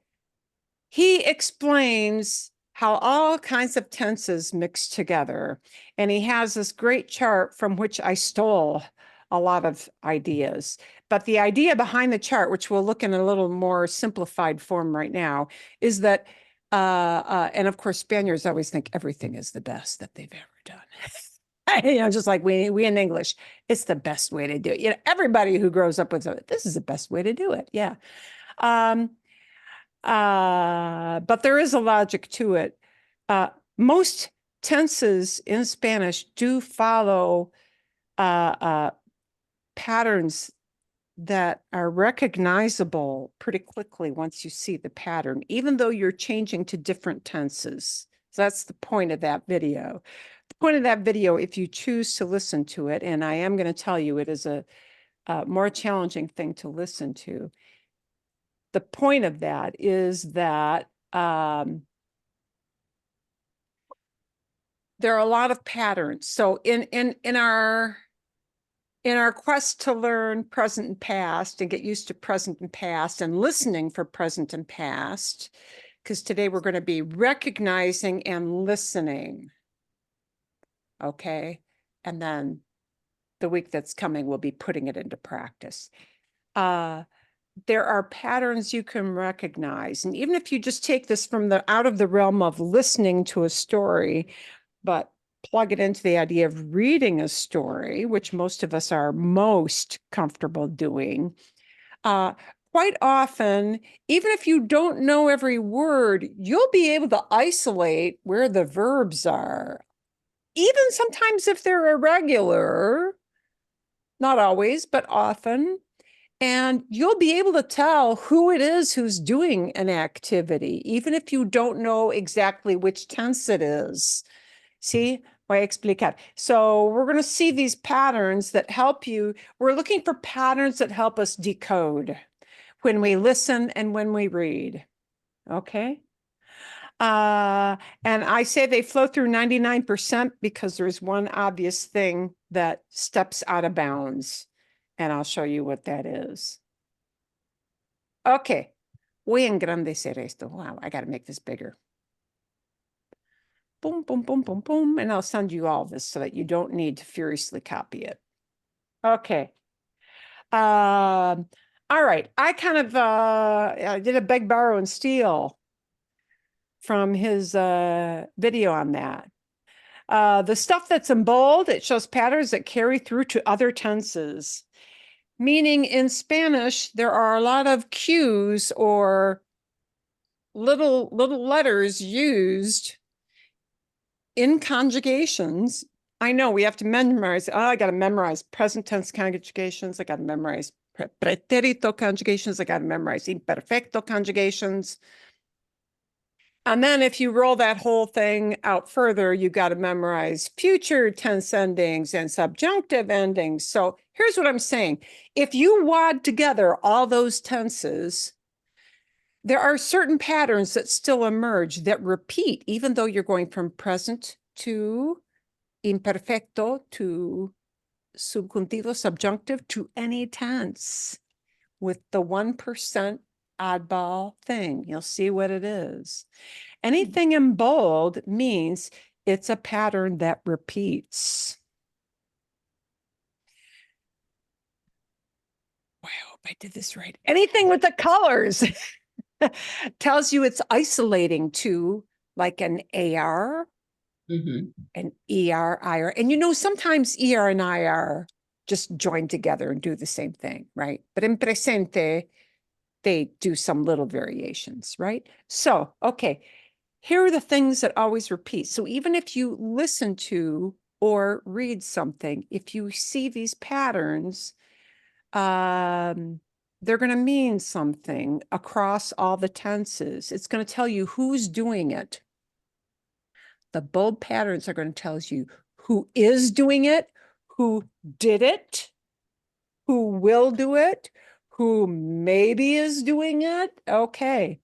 He explains how all kinds of tenses mix together. And he has this great chart from which I stole a lot of ideas. But the idea behind the chart, which we'll look in a little more simplified form right now, is that, and of course, Spaniards always think everything is the best that they've ever done. You know, just like we in English, it's the best way to do it. You know, everybody who grows up with it, this is the best way to do it. Yeah. But there is a logic to it. Most tenses in Spanish do follow patterns that are recognizable pretty quickly once you see the pattern, even though you're changing to different tenses. So that's the point of that video. The point of that video, if you choose to listen to it, and I am going to tell you it is a more challenging thing to listen to. The point of that is that there are a lot of patterns. So in our quest to learn present and past and get used to present and past and listening for present and past, because today we're going to be recognizing and listening. Okay. And then the week that's coming, we'll be putting it into practice. there are patterns you can recognize. And even if you just take this from the out of the realm of listening to a story, but plug it into the idea of reading a story, which most of us are most comfortable doing, quite often, even if you don't know every word, you'll be able to isolate where the verbs are. Even sometimes if they're irregular, not always, but often. And you'll be able to tell who it is who's doing an activity, even if you don't know exactly which tense it is. See? Voy a explicar. So we're going to see these patterns that help you. We're looking for patterns that help us decode when we listen and when we read. Okay? And I say they flow through 99% because there's one obvious thing that steps out of bounds. And I'll show you what that is. Okay. Voy a engrandecer esto. Wow, I got to make this bigger. Boom, boom, boom, boom, boom. And I'll send you all this so that you don't need to furiously copy it. Okay. All right. I kind of I did a beg, borrow, and steal from his video on that. The stuff that's in bold, it shows patterns that carry through to other tenses. Meaning in Spanish, there are a lot of cues or little letters used in conjugations. I know we have to memorize. Oh, I got to memorize present tense conjugations. I got to memorize pretérito conjugations. I got to memorize imperfecto conjugations. And then if you roll that whole thing out further, you got to memorize future tense endings and subjunctive endings. So here's what I'm saying. If you wad together all those tenses, there are certain patterns that still emerge that repeat, even though you're going from present to imperfecto to subjuntivo, subjunctive to any tense with the 1% oddball thing. You'll see what it is. Anything in bold means it's a pattern that repeats. Wow, I hope I did this right. Anything with the colors tells you it's isolating to like an AR, an ER, IR. And you know, sometimes ER and IR just join together and do the same thing, right? But in presente, they do some little variations, right? So, okay, here are the things that always repeat. So even if you listen to or read something, if you see these patterns, they're going to mean something across all the tenses. It's going to tell you who's doing it. The bold patterns are going to tell you who is doing it, who did it, who will do it, who maybe is doing it. Okay.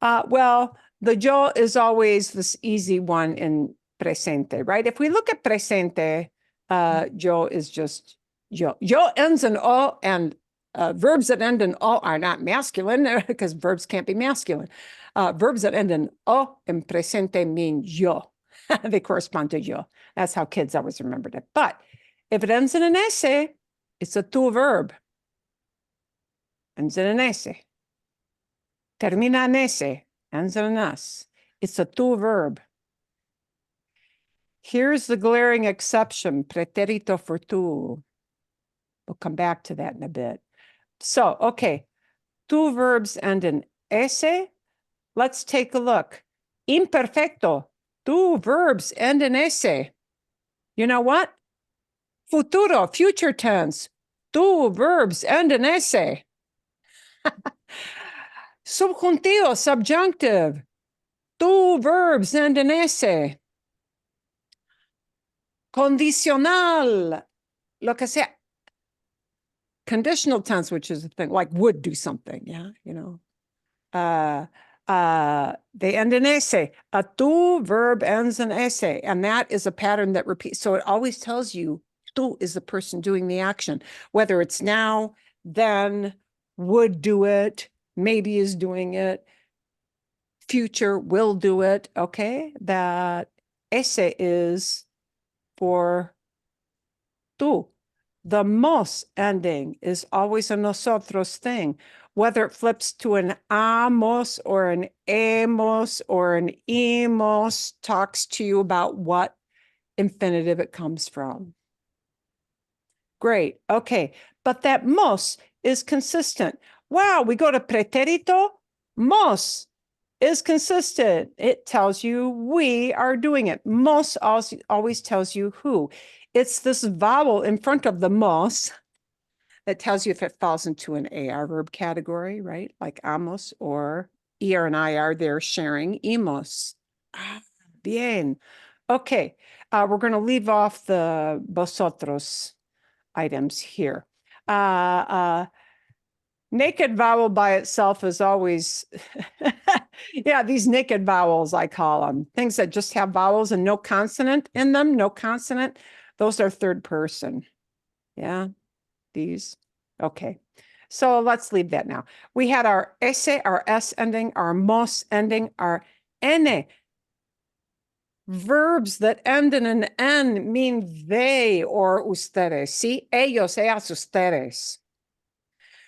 Well, the yo is always this easy one in presente, right? If we look at presente, yo is just yo. Yo ends in o, and verbs that end in o are not masculine because verbs can't be masculine. Verbs that end in o in presente mean yo. They correspond to yo. That's how kids always remembered it. But if it ends in an ese, it's a tu verb. Ends in an ese. Termina en ese. Ends in an s. It's a tu verb. Here's the glaring exception, pretérito for tu. We'll come back to that in a bit. So, okay, tu verbs end in ese. Let's take a look. Imperfecto. Tu verbs end in ese. You know what? Futuro, future tense. Tu verbs end in ese. Subjuntivo, subjunctive. Tu verbs end in ese. Condicional, lo que sea. Conditional tense, which is a thing, like would do something, yeah, you know. They end in ese. A tu verb ends in ese, and that is a pattern that repeats. So it always tells you tu is the person doing the action, whether it's now, then, would do it, maybe is doing it, future will do it, okay? That ese is for tu. The mos ending is always a nosotros thing. whether it flips to an amos or an hemos or an hemos, talks to you about what infinitive it comes from. Great. Okay. But that mos is consistent. Wow. We go to pretérito. Mos is consistent. It tells you we are doing it. Mos always tells you who. It's this vowel in front of the mos that tells you if it falls into an AR verb category, right? Like amos or ER and IR, they're sharing emos. Ah, bien. Okay. We're going to leave off the vosotros items here. Naked vowel by itself is always, yeah, these naked vowels, I call them. Things that just have vowels and no consonant in them, no consonant. Those are third person. Yeah, these. Okay, so let's leave that now. We had our ese, our S ending, our mos ending, our ene. Verbs that end in an N mean they or ustedes. See, ellos, ellas, ustedes.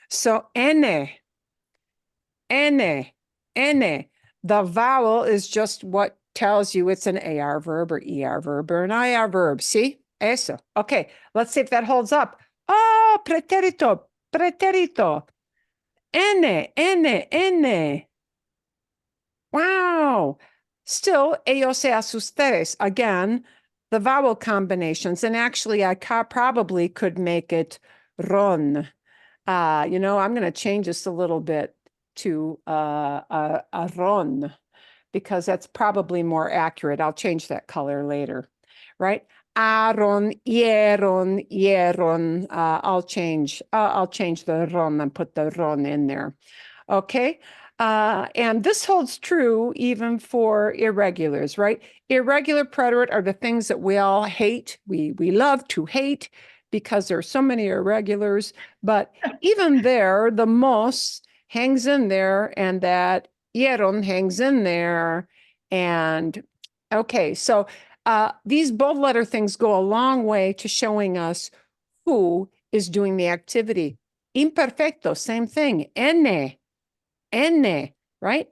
So ene, the vowel is just what tells you it's an AR verb or ER verb or an IR verb. See, eso. Okay, let's see if that holds up. Oh, pretérito, pretérito. N. Wow. Still, ellos, ellas, ustedes. Again, the vowel combinations. And actually, I probably could make it ron. I'm going to change this a little bit to a ron because that's probably more accurate. I'll change that color later, right? Aron, hieron. I'll change the ron and put the ron in there. Okay. And this holds true even for irregulars, right? Irregular preterite are the things that we all hate. We love to hate because there are so many irregulars, but even there, the mos hangs in there and that hieron hangs in there. And okay, so these bold letter things go a long way to showing us who is doing the activity. Imperfecto, same thing. N, right?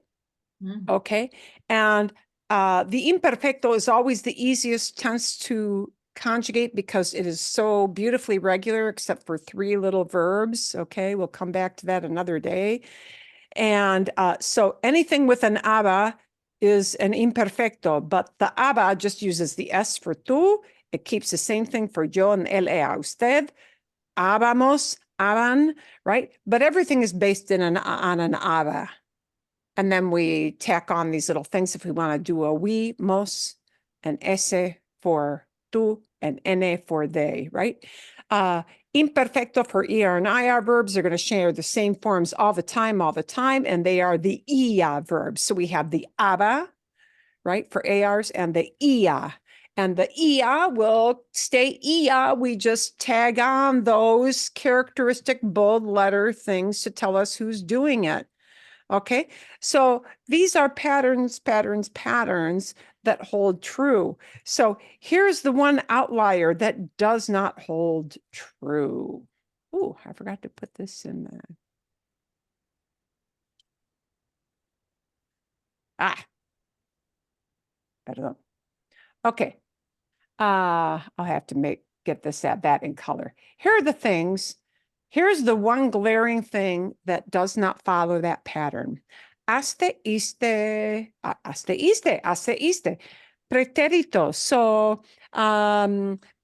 Okay. And the imperfecto is always the easiest tense to conjugate because it is so beautifully regular, except for 3 little verbs. Okay. We'll come back to that another day. And so anything with an aba is an imperfecto, but the aba just uses the S for tú. It keeps the same thing for yo and él, ella, usted. Habamos, haban, right? But everything is based on an aba. And then we tack on these little things if we want to do a we, mos, an ese for tú, and ene for they, right? Imperfecto for ER and IR verbs are going to share the same forms all the time, and they are the ia verbs. So we have the aba, right, for ARs, and the ia. And the ia will stay ia. We just tag on those characteristic bold letter things to tell us who's doing it. Okay, so these are patterns that hold true. So here's the one outlier that does not hold true. Oh, I forgot to put this in there. Perdón. Okay, I'll have to get that in color. Here are the things. Here's the one glaring thing that does not follow that pattern. Haste, iste. Pretérito. So,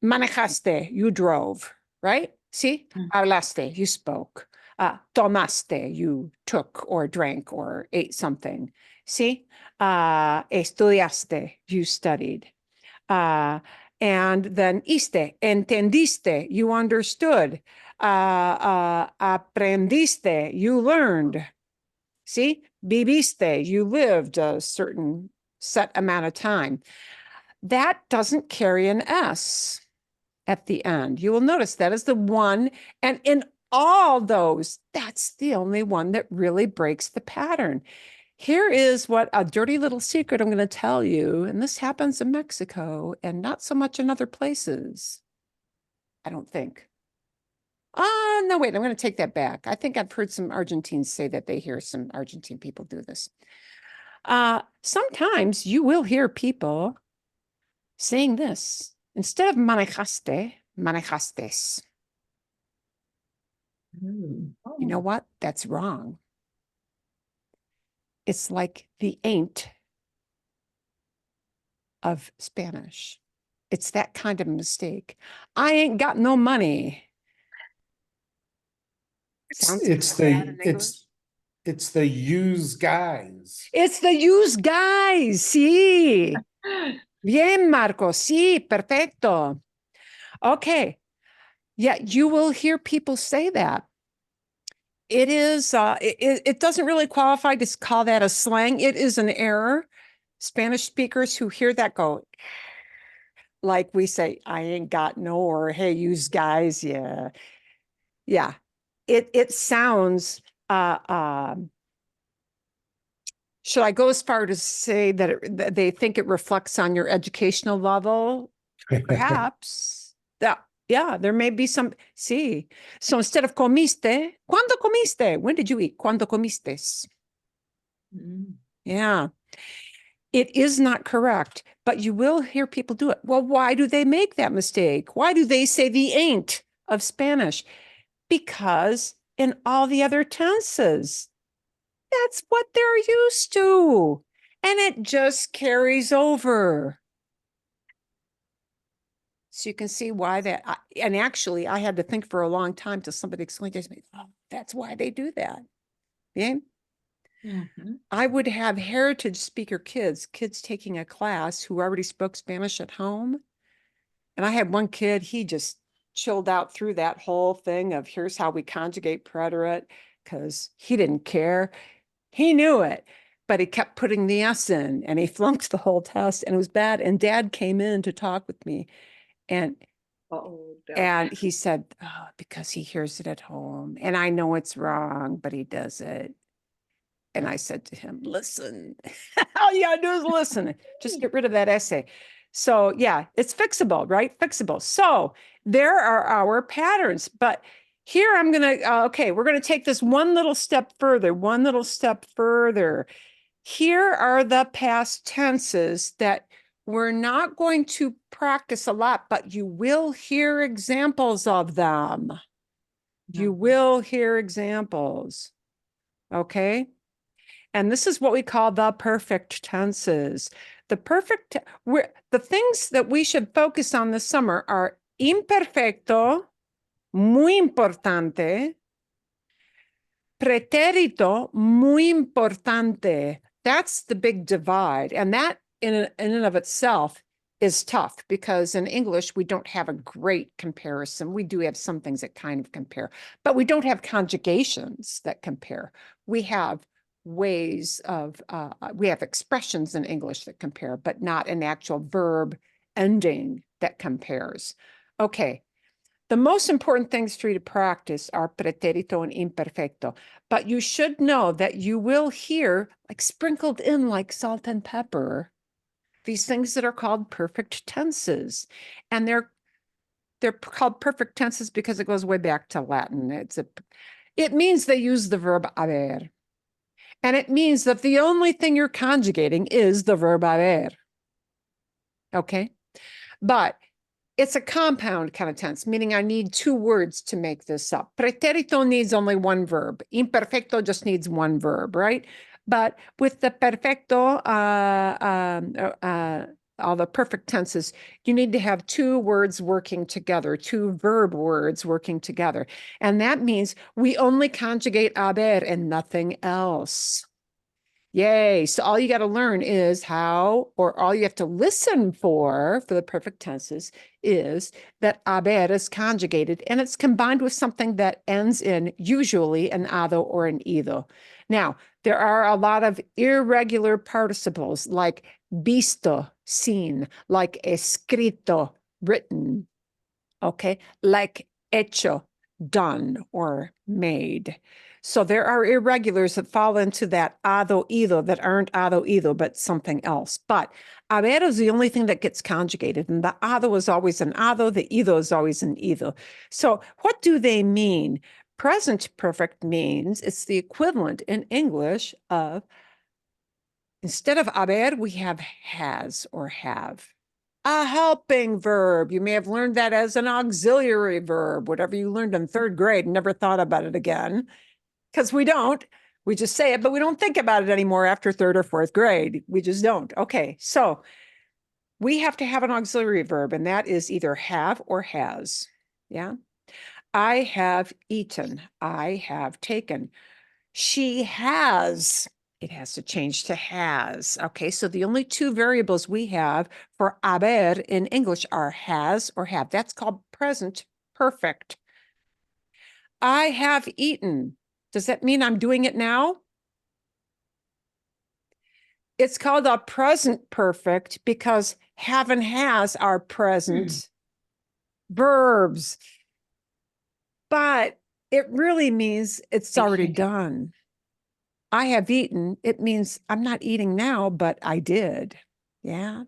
manejaste, you drove, right? See? Hablaste, you spoke. Tomaste, you took or drank or ate something. See? Estudiaste, you studied. And then iste, entendiste, you understood. Aprendiste, you learned. See? Viviste, you lived a certain set amount of time. That doesn't carry an S at the end. You will notice that is the one, and in all those, that's the only one that really breaks the pattern. Here is what a dirty little secret I'm going to tell you, and this happens in Mexico and not so much in other places, I don't think. No, wait, I'm going to take that back. I think I've heard some Argentines say that they hear some Argentine people do this. Sometimes you will hear people saying this. Instead of manejaste, manejastes. You know what? That's wrong. It's like the ain't of Spanish. It's that kind of mistake. I ain't got no money. Sounds It's bad in the, English. it's the use guys. It's the use guys. Sí. Bien, Marco. Sí, perfecto. Okay. Yeah, you will hear people say that. It is, it doesn't really qualify to call that a slang. It is an error. Spanish speakers who hear that go, like we say, I ain't got no, or hey, use guys, yeah. Yeah. It sounds, should I go as far to say that, that they think it reflects on your educational level? Perhaps. Yeah, there may be some. See, so instead of comiste, ¿cuándo comiste? When did you eat? ¿Cuándo comistes? Yeah. It is not correct, but you will hear people do it. Well, why do they make that mistake? Why do they say the ain't of Spanish? Because in all the other tenses, that's what they're used to. And it just carries over. So you can see why that, and actually I had to think for a long time till somebody explained it to me, oh, that's why they do that. Yeah. I would have heritage speaker kids taking a class who already spoke Spanish at home. And I had one kid, he just chilled out through that whole thing of here's how we conjugate preterite, because he didn't care. He knew it, but he kept putting the S in and he flunked the whole test and it was bad. And Dad came in to talk with me and he said, oh, because he hears it at home and I know it's wrong, but he does it. And I said to him, listen, all you gotta do is listen. Just get rid of that essay. So yeah, it's fixable, right? Fixable. So there are our patterns, but here I'm gonna, okay, we're gonna take this one little step further, Here are the past tenses that we're not going to practice a lot, but you will hear examples of them. You will hear examples, okay? And this is what we call the perfect tenses. The things that we should focus on this summer are imperfecto, muy importante, pretérito, muy importante. That's the big divide. And that in and of itself is tough because in English, we don't have a great comparison. We do have some things that kind of compare, but we don't have conjugations that compare. We have ways of, we have expressions in English that compare, but not an actual verb ending that compares. Okay. The most important things for you to practice are pretérito and imperfecto, but you should know that you will hear, like sprinkled in like salt and pepper, these things that are called perfect tenses. And they're called perfect tenses because it goes way back to Latin. It means they use the verb haber. And it means that the only thing you're conjugating is the verb haber. Okay? But it's a compound kind of tense, meaning I need two words to make this up. Pretérito needs only one verb. Imperfecto just needs one verb, right? But with the perfecto, all the perfect tenses, you need to have two words working together, two verb words working together. And that means we only conjugate haber and nothing else. Yay. So all you got to learn is how, or all you have to listen for the perfect tenses is that haber is conjugated and it's combined with something that ends in usually an ado or an ido. Now, there are a lot of irregular participles like visto, seen, like escrito, written, okay, like hecho, done or made. So there are irregulars that fall into that ado ido that aren't ado ido, but something else. But haber is the only thing that gets conjugated, and the ado is always an ado, the ido is always an ido. So what do they mean? Present perfect means it's the equivalent in English of, instead of haber, we have has or have. A helping verb. You may have learned that as an auxiliary verb, whatever you learned in 3rd grade, and never thought about it again. Because we don't. We just say it, but we don't think about it anymore after 3rd or 4th grade. We just don't. Okay, so we have to have an auxiliary verb, and that is either have or has. Yeah. I have eaten. I have taken. She has. It has to change to has. Okay, so the only 2 variables we have for haber in English are has or have. That's called present perfect. I have eaten. Does that mean I'm doing it now? It's called a present perfect because have and has are present verbs. But it really means it's already done. I have eaten, it means I'm not eating now, but I did. Yeah.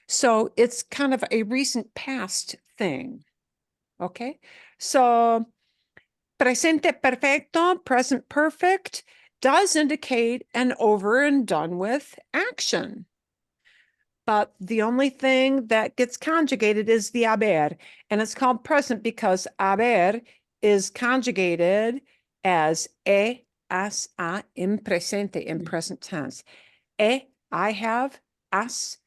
So it's kind of a recent past thing. Okay. So presente perfecto, present perfect, does indicate an over and done with action. But the only thing that gets conjugated is the haber, and it's called present because haber is conjugated as as, a in presente, in present tense. I have, as,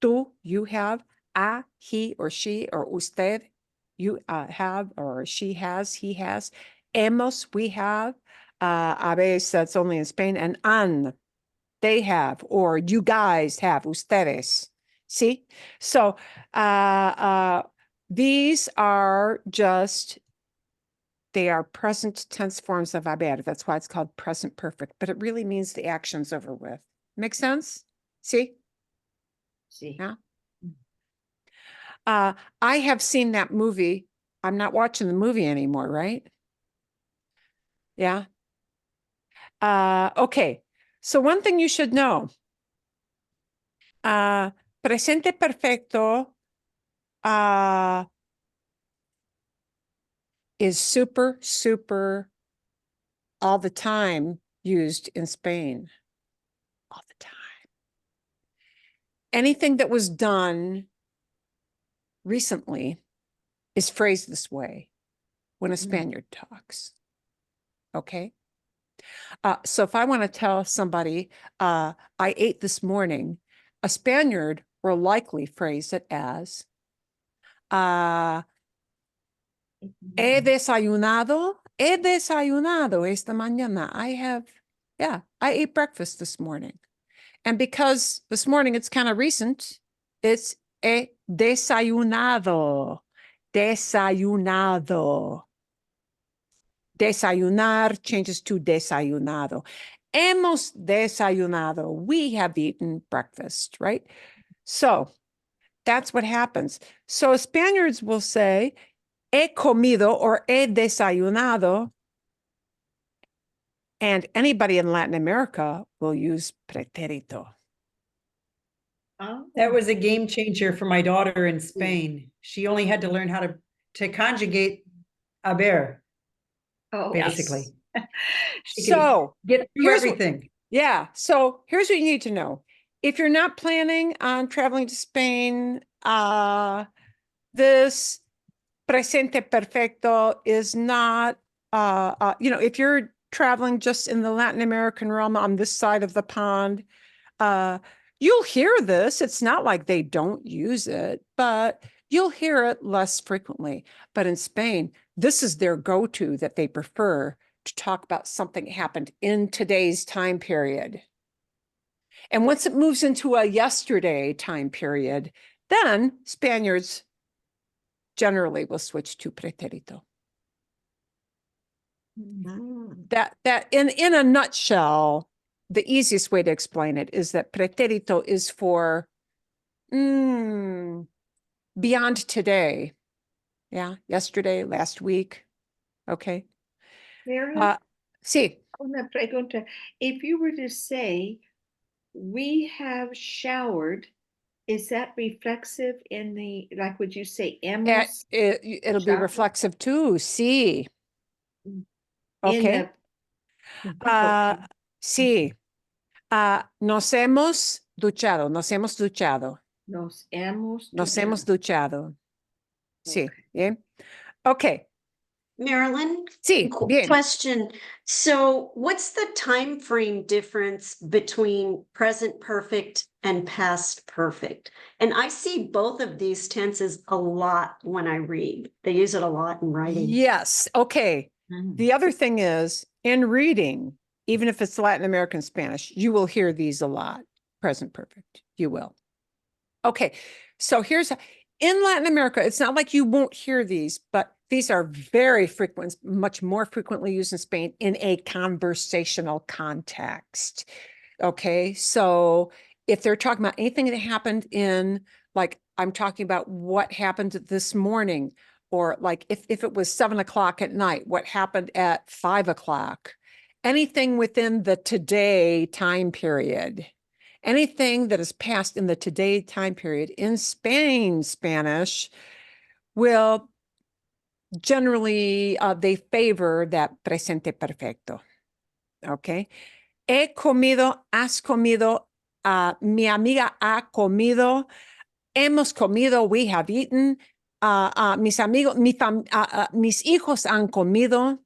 tú, you have, a, he or she or usted, you have or she has, he has, hemos, we have, habéis, that's only in Spain, and han, they have, or you guys have, ustedes. See? So these are just, they are present tense forms of haber. That's why it's called present perfect, but it really means the action's over with. Make sense? See? See. Yeah. I have seen that movie. I'm not watching the movie anymore, right? Yeah. Okay. So one thing you should know, presente perfecto is super, super all the time used in Spain. All the time. Anything that was done recently is phrased this way when a Spaniard talks. Okay. So if I want to tell somebody, I ate this morning, a Spaniard will likely phrase it as, he desayunado esta mañana. I ate breakfast this morning. And because this morning it's kind of recent, it's he desayunado. Desayunado. Desayunar changes to desayunado. Hemos desayunado. We have eaten breakfast, right? So that's what happens. So Spaniards will say, he comido or he desayunado. And anybody in Latin America will use pretérito. That was a game changer for my daughter in Spain. She only had to learn how to conjugate haber, Oh, basically. She could So get through here's what- everything. yeah. So here's what you need to know. If you're not planning on traveling to Spain, this presente perfecto is not, if you're traveling just in the Latin American realm on this side of the pond, you'll hear this. It's not like they don't use it, but you'll hear it less frequently. But in Spain, this is their go-to that they prefer to talk about something that happened in today's time period. And once it moves into a yesterday time period, then Spaniards generally will switch to pretérito. That in a nutshell, the easiest way to explain it is that pretérito is for beyond today. Yeah, yesterday, last week. Okay. Marilyn, Sí. Una pregunta. If you were to say, we have showered, is that reflexive in the, like, would you say hemos It'll be showered? reflexive too. Sí. In Okay. okay. Sí. Nos hemos duchado. Nos hemos duchado. Nos hemos Nos hemos duchado. duchado. Sí. Okay. Bien. Okay. Marilyn, Sí. Bien. question. So what's the time frame difference between present perfect and past perfect? And I see both of these tenses a lot when I read. They use it a lot in writing. Yes. Okay. The other thing is in reading, even if it's Latin American Spanish, you will hear these a lot. Present perfect. You will. Okay. So here's in Latin America, it's not like you won't hear these, but these are very frequent, much more frequently used in Spain in a conversational context. Okay. So if they're talking about anything that happened in, like, I'm talking about what happened this morning, or like if it was 7 o'clock at night, what happened at 5 o'clock, anything within the today time period, anything that is passed in the today time period in Spanish will generally, they favor that presente perfecto. Okay. He comido, has comido, mi amiga ha comido, hemos comido, we have eaten, mis amigos, mis hijos han comido.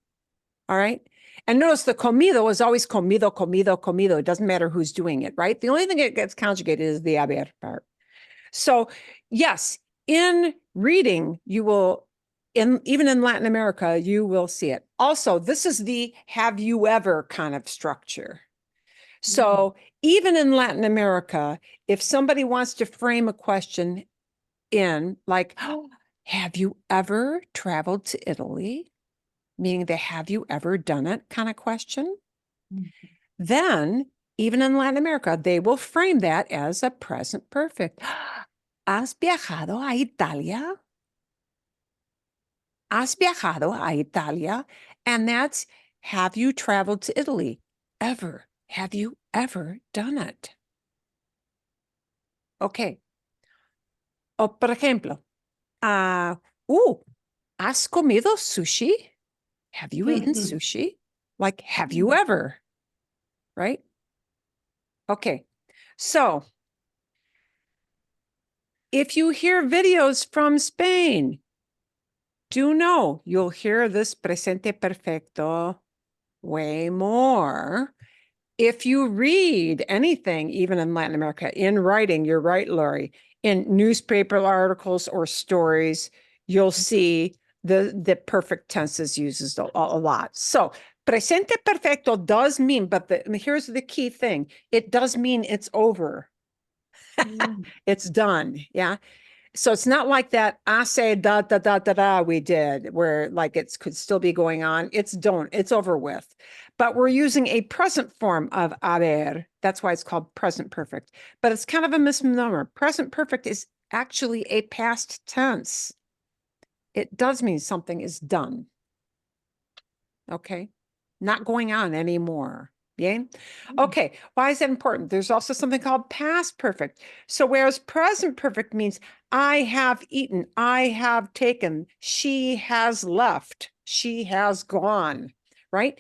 All right. And notice the comido is always comido, comido, comido. It doesn't matter who's doing it, right? The only thing that gets conjugated is the haber part. So yes, in reading, you will, even in Latin America, you will see it. Also, this is the have you ever kind of structure. So even in Latin America, if somebody wants to frame a question in like, oh, have you ever traveled to Italy? Meaning the have you ever done it kind of question. Then even in Latin America, they will frame that as a present perfect. ¿Has viajado a Italia? ¿Has viajado a Italia? And that's, have you traveled to Italy? Ever? Have you ever done it? Okay. O por ejemplo, ¿has comido sushi? Have you eaten sushi? Like, have you ever? Right? Okay. So if you hear videos from Spain, do know you'll hear this presente perfecto way more. If you read anything, even in Latin America, in writing, you're right, Lori, in newspaper articles or stories, you'll see the perfect tenses uses a lot. So presente perfecto does mean, but here's the key thing. It does mean it's over. It's done. Yeah. So it's not like that hace da da da da da we did, where like it could still be going on. It's over with. But we're using a present form of haber. That's why it's called present perfect. But it's kind of a misnomer. Present perfect is actually a past tense. It does mean something is done. Okay. Not going on anymore. Yeah. Okay. Why is that important? There's also something called past perfect. So whereas present perfect means I have eaten, I have taken, she has left, she has gone, right?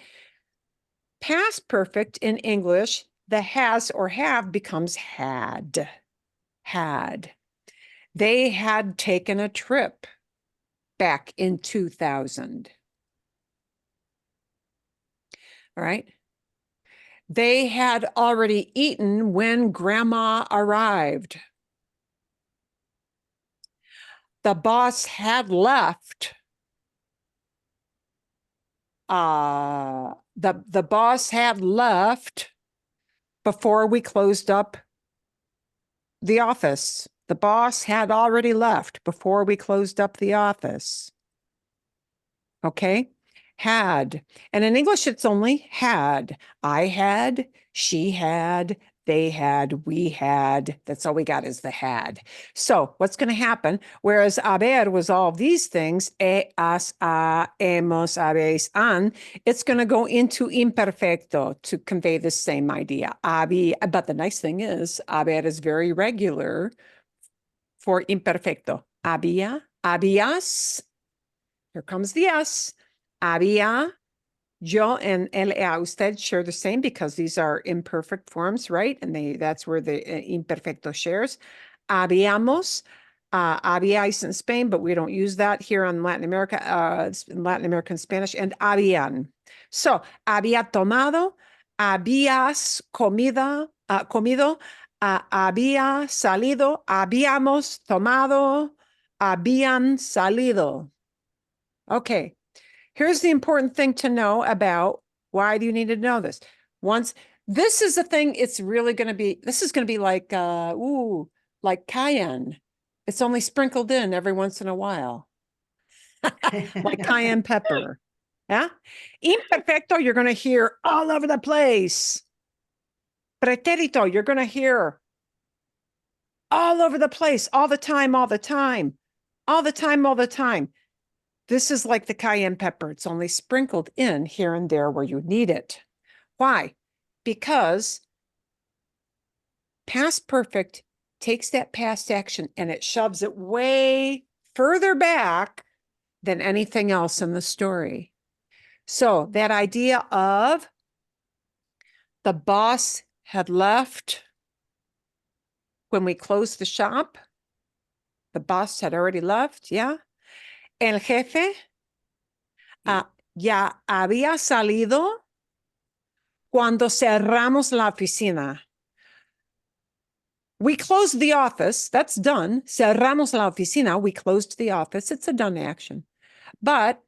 Past perfect in English, the has or have becomes had. Had. They had taken a trip back in 2000. All right. They had already eaten when grandma arrived. The boss had left. The boss had left before we closed up the office. The boss had already left before we closed up the office. Okay. Had. And in English, it's only had. I had, she had, they had, we had. That's all we got is the had. So what's going to happen? Whereas haber was all of these things, has, hemos, habéis, han, it's going to go into imperfecto to convey the same idea. But the nice thing is, haber is very regular for imperfecto. Había, habías, here comes the S. Había, yo and él, usted share the same because these are imperfect forms, right? And that's where the imperfecto shares. Habíamos, habíais in Spain, but we don't use that here in Latin America, in Latin American Spanish, and habían. So, había tomado, habías comido, había salido, habíamos tomado, habían salido. Okay, here's the important thing to know about why do you need to know this? Once this is the thing, it's really going to be, this is going to be like, like cayenne. It's only sprinkled in every once in a while. Like cayenne pepper. Yeah. Imperfecto, you're going to hear all over the place. Pretérito, you're going to hear all over the place, all the time, all the time, all the time, all the time. This is like the cayenne pepper. It's only sprinkled in here and there where you need it. Why? Because past perfect takes that past action and it shoves it way further back than anything else in the story. So that idea of the boss had left when we closed the shop, the boss had already left, yeah? El jefe ya había salido cuando cerramos la oficina. We closed the office. That's done. Cerramos la oficina. We closed the office. It's a done action. But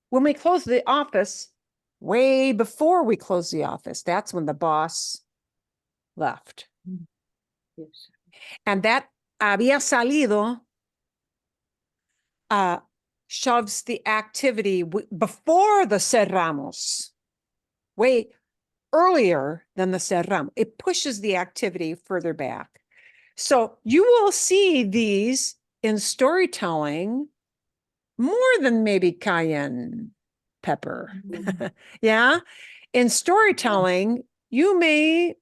when we closed the office, way before we closed the office, that's when the boss left. Yes. And that había salido shoves the activity before the cerramos, way earlier than the cerramos. It pushes the activity further back. So you will see these in storytelling more than maybe cayenne pepper. Yeah. In storytelling, you may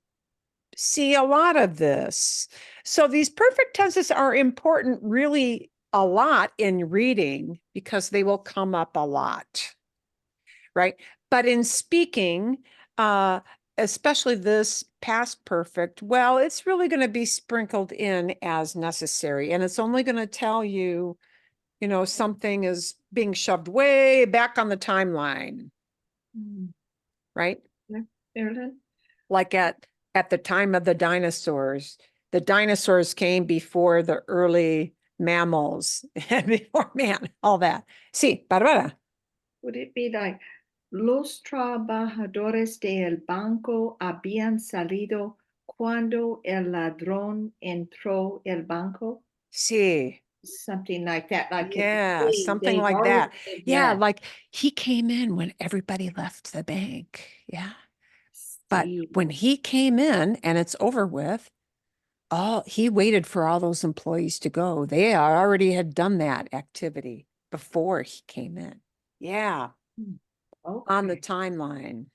see a lot of this. So these perfect tenses are important really a lot in reading because they will come up a lot, right? But in speaking, especially this past perfect, well, it's really going to be sprinkled in as necessary. And it's only going to tell you, you know, something is being shoved way back on the timeline, right? Yeah, Marilyn? Like at the time of the dinosaurs came before the early mammals and before man, all that. Sí, Bárbara. Would it be like los trabajadores del banco habían salido cuando el ladrón entró el banco? Sí. Something like that. Like Yeah, something they've like already that. did Yeah, that. like he came in when everybody left the bank. Yeah. But Sí. when he came in and it's over with, he waited for all those employees to go. They already had done that activity before he came in. Yeah. On the Okay. timeline.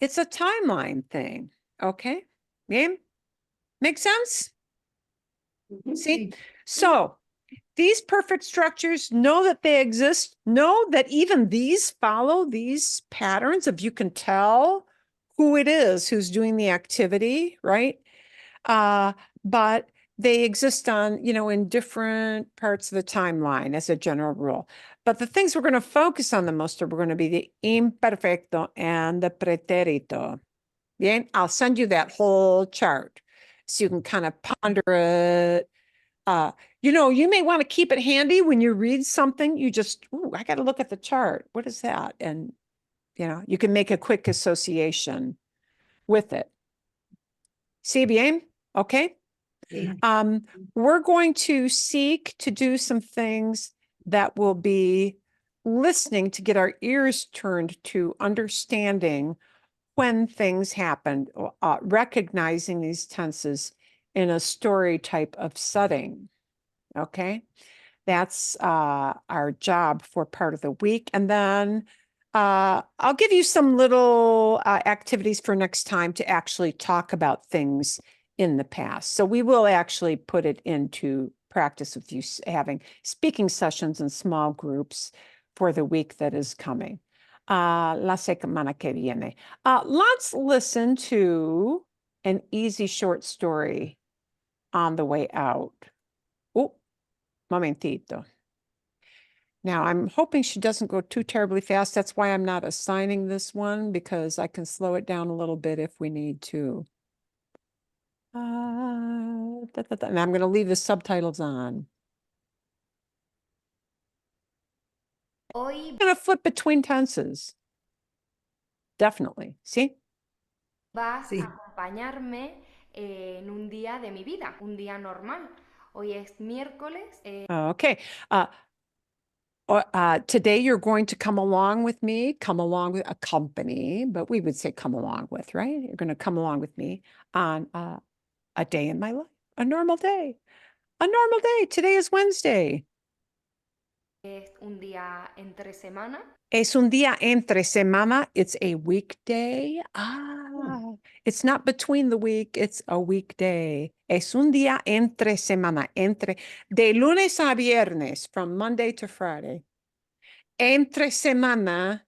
It's a timeline thing. Okay. Name? Make sense? See? So these perfect structures, know that they exist. Know that even these follow these patterns of you can tell who it is who's doing the activity, right? But they exist on, you know, in different parts of the timeline as a general rule. But the things we're going to focus on the most are going to be the imperfecto and the pretérito. Bien, I'll send you that whole chart so you can kind of ponder it. You know, you may want to keep it handy when you read something. You just, I got to look at the chart. What is that? And, you know, you can make a quick association with it. ¿Sí bien? Okay. We're going to seek to do some things that will be listening to get our ears turned to understanding when things happened, recognizing these tenses in a story type of setting. Okay, that's our job for part of the week. And then I'll give you some little activities for next time to actually talk about things in the past. So we will actually put it into practice with you having speaking sessions in small groups for the week that is coming. La semana que viene. Let's listen to an easy short story on the way out. Oh, momentito. Now, I'm hoping she doesn't go too terribly fast. That's why I'm not assigning this one, because I can slow it down a little bit if we need to. And I'm going to leave the subtitles on. I'm going to flip between tenses. Definitely. See? Vas Sí. a acompañarme en un día de mi vida, un día normal. Hoy es miércoles. Okay. Today you're going to come along with me, come along with a company, but we would say come along with, right? You're going to come along with me on a day in my life, a normal day. A normal day. Today is Wednesday. Es un día entre semana. Es un día entre semana. It's a weekday. It's not between the week. It's a weekday. Es un día entre semana. De lunes a viernes, from Monday to Friday. Entre semana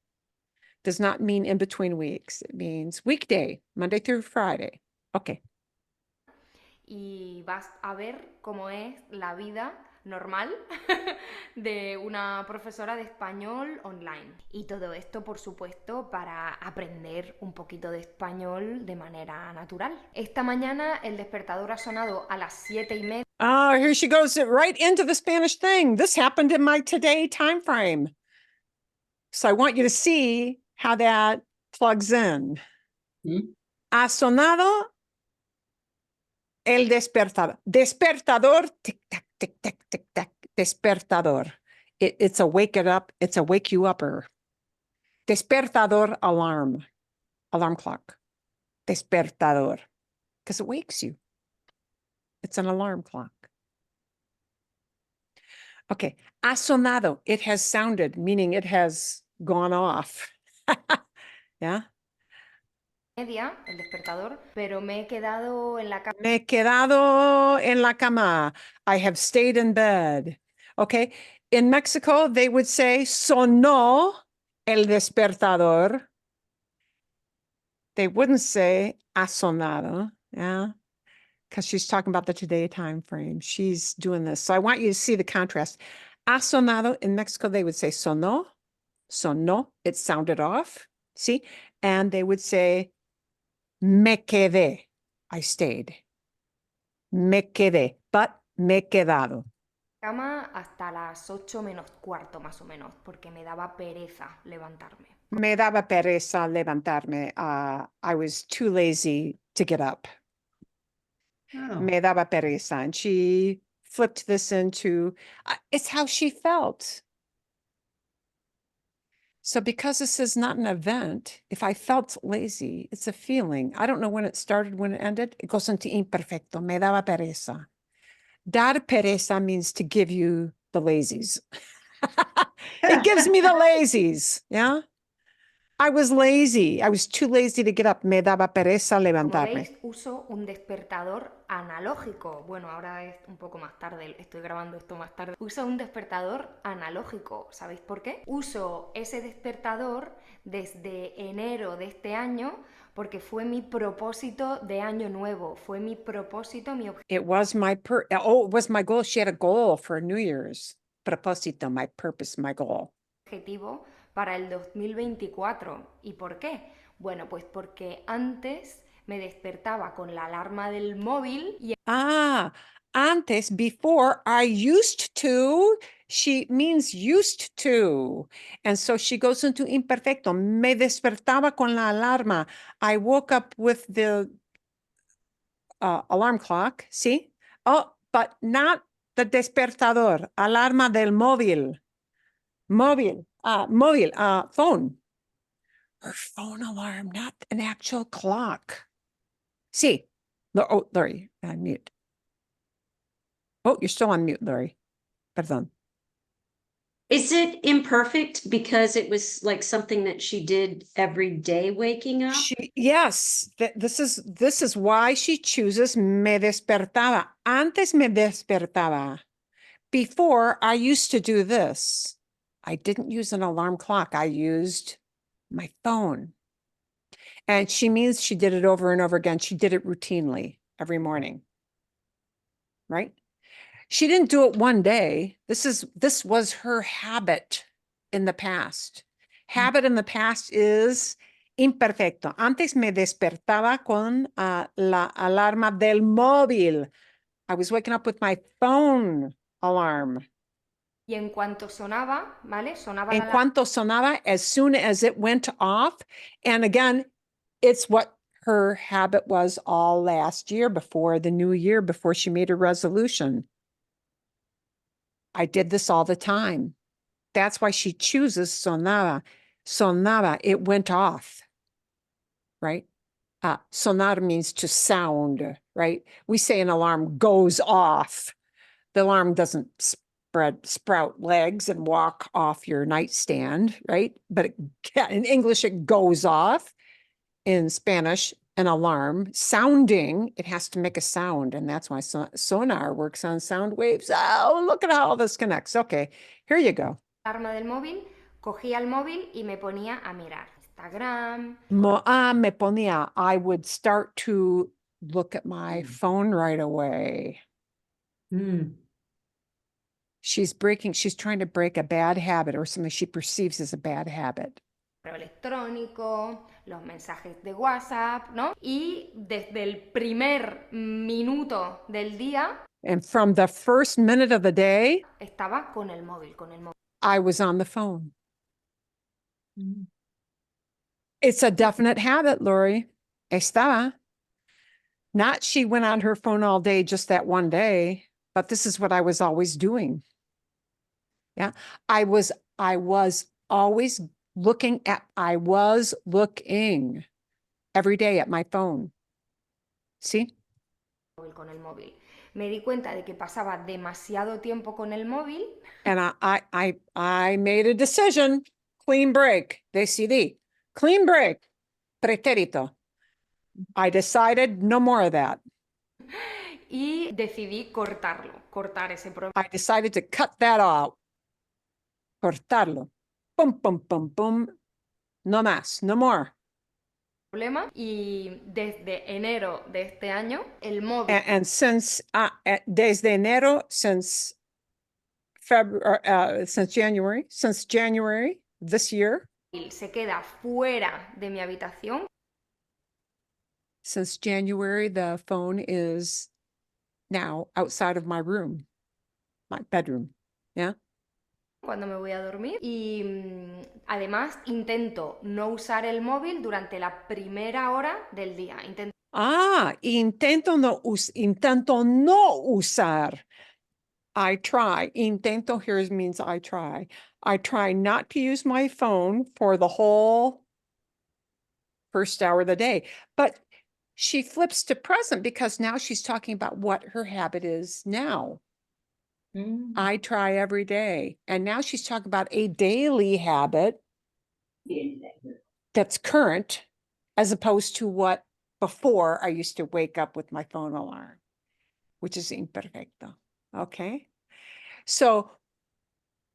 does not mean in between weeks. It means weekday, Monday through Friday. Okay. Y vas a ver cómo es la vida normal de una profesora de español online. Y todo esto, por supuesto, para aprender un poquito de español de manera natural. Esta mañana el despertador ha sonado a las 7:30. Oh, here she goes right into the Spanish thing. This happened in my today time frame. So I want you to see how that plugs in. Ha sonado el despertador. Despertador, tic tac, tic tac, tic tac. Despertador. It's a wake it up. It's a wake you upper. Despertador alarm. Alarm clock. Despertador. Because it wakes you. It's an alarm clock. Okay. Ha sonado. It has sounded, meaning it has gone off. Yeah. Media, el despertador, pero me he quedado en la cama. Me he quedado en la cama. I have stayed in bed. Okay. In Mexico, they would say sonó el despertador. They wouldn't say ha sonado. Yeah. Because she's talking about the today time frame. She's doing this. So I want you to see the contrast. Ha sonado in Mexico, they would say sonó. Sonó. It sounded off. See? And they would say me quedé. I stayed. Me quedé, but me he quedado. Cama hasta las 8:45 más o menos, porque me daba pereza levantarme. Me daba pereza levantarme. I was too lazy to get up. Oh. Me daba pereza. And she flipped this into, it's how she felt. So because this is not an event, if I felt lazy, it's a feeling. I don't know when it started, when it ended. It goes into imperfecto. Me daba pereza. Dar pereza means to give you the lazies. It gives me the lazies. Yeah. I was lazy. I was too lazy to get up. Me daba pereza Como levantarme. veis, uso un despertador analógico. Bueno, ahora es un poco más tarde, estoy grabando esto más tarde. Uso un despertador analógico. ¿Sabéis por qué? Uso ese despertador desde enero de este año porque fue mi propósito de año nuevo. Fue mi propósito, mi It was it was my goal. She had a goal for New Year's. Propósito, my purpose, my goal. objetivo para el 2024. ¿Y por qué? Bueno, pues porque antes me despertaba con la alarma del móvil y Antes, before, I used to. She means used to. And so she goes into imperfecto. Me despertaba con la alarma. I woke up with the alarm clock. See? Oh, but not the despertador. Alarma del móvil. Móvil. Phone. Her phone alarm, not an actual clock. See, oh, Lori, on mute. Oh, you're still on mute, Lori. Perdón. Is it imperfect because it was like something that she did every day waking up? Yes, this is why she chooses me despertaba. Antes me despertaba. Before, I used to do this. I didn't use an alarm clock. I used my phone. And she means she did it over and over again. She did it routinely every morning. Right? She didn't do it one day. This was her habit in the past. Habit in the past is imperfecto. Antes me despertaba con la alarma del móvil. I was waking up with my phone alarm. Y en cuanto sonaba, ¿vale? Sonaba En la cuanto sonaba, as soon as it went off, and again, it's what her habit was all last year before the new year, before she made a resolution. I did this all the time. That's why she chooses sonaba. Sonaba, it went off, right? Sonar means to sound, right? We say an alarm goes off. The alarm doesn't sprout legs and walk off your nightstand, right? But in English, it goes off. In Spanish, an alarm sounding, it has to make a sound. And that's why sonar works on sound waves. Oh, look at how all this connects. Okay, here you go. alarma del móvil, cogía el móvil y me ponía a mirar Instagram. Me ponía, I would start to look at my phone right away. She's trying to break a bad habit or something she perceives as a bad habit. Correo electrónico, los mensajes de WhatsApp, ¿no? Y desde el primer minuto del día And from the first minute of the day, estaba con el móvil, I was on the phone. It's a definite habit, Lori. Estaba. Not she went on her phone all day just that one day, but this is what I was always doing. Yeah. I was always looking every day at my phone. See? con el móvil. Me di cuenta de que pasaba demasiado tiempo con el móvil. And I made a decision. Clean break. Decidí. Clean break. Pretérito. I decided no more of that. Y decidí cortar ese problema. I decided to cut that out. Cortarlo. Pum, pum, pum, pum. No más, no more. Y desde enero de este año, el móvil. And since, desde enero, since January this year. Se queda fuera de mi habitación. Since January, the phone is now outside of my room, my bedroom. Yeah. Cuando me voy a dormir y además intento no usar el móvil durante la primera hora del día. Intento no usar. I try. Intento here means I try. I try not to use my phone for the whole first hour of the day. But she flips to present because now she's talking about what her habit is now. I try every day. And now she's talking about a daily habit that's current, as opposed to what before I used to wake up with my phone alarm, which is imperfecto. Okay. So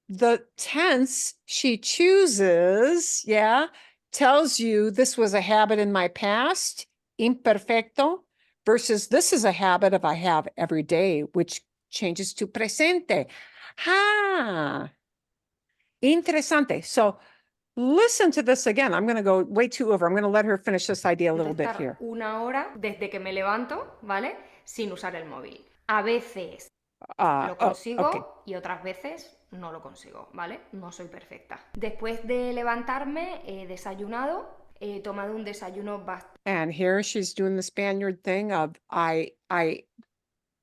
the tense she chooses, tells you this was a habit in my past, imperfecto, versus this is a habit I have every day, which changes to presente. Interesante. So listen to this again. I'm going to go way too over. I'm going to let her finish this idea a little bit here. Una hora desde que me levanto, ¿vale? Sin usar el móvil. A veces lo consigo y otras veces no lo consigo, ¿vale? No soy perfecta. Después de levantarme, he desayunado, he tomado un desayuno bastante. And here she's doing the Spaniard thing of I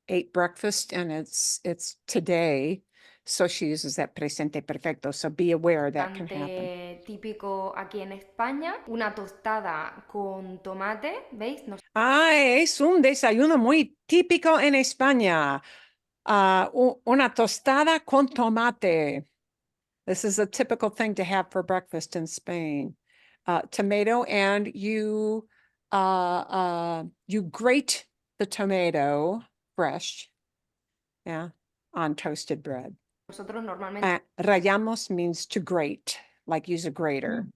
ate breakfast and it's today. So she uses that presente perfecto. So be aware that can happen. bastante típico aquí en España. Una tostada con tomate, ¿veis? No Es un desayuno muy típico en España. Una tostada con tomate. This is a typical thing to have for breakfast in Spain. Tomato, and you grate the tomato fresh, yeah, on toasted bread. Nosotros normalmente Rayamos means to grate, like use a grater.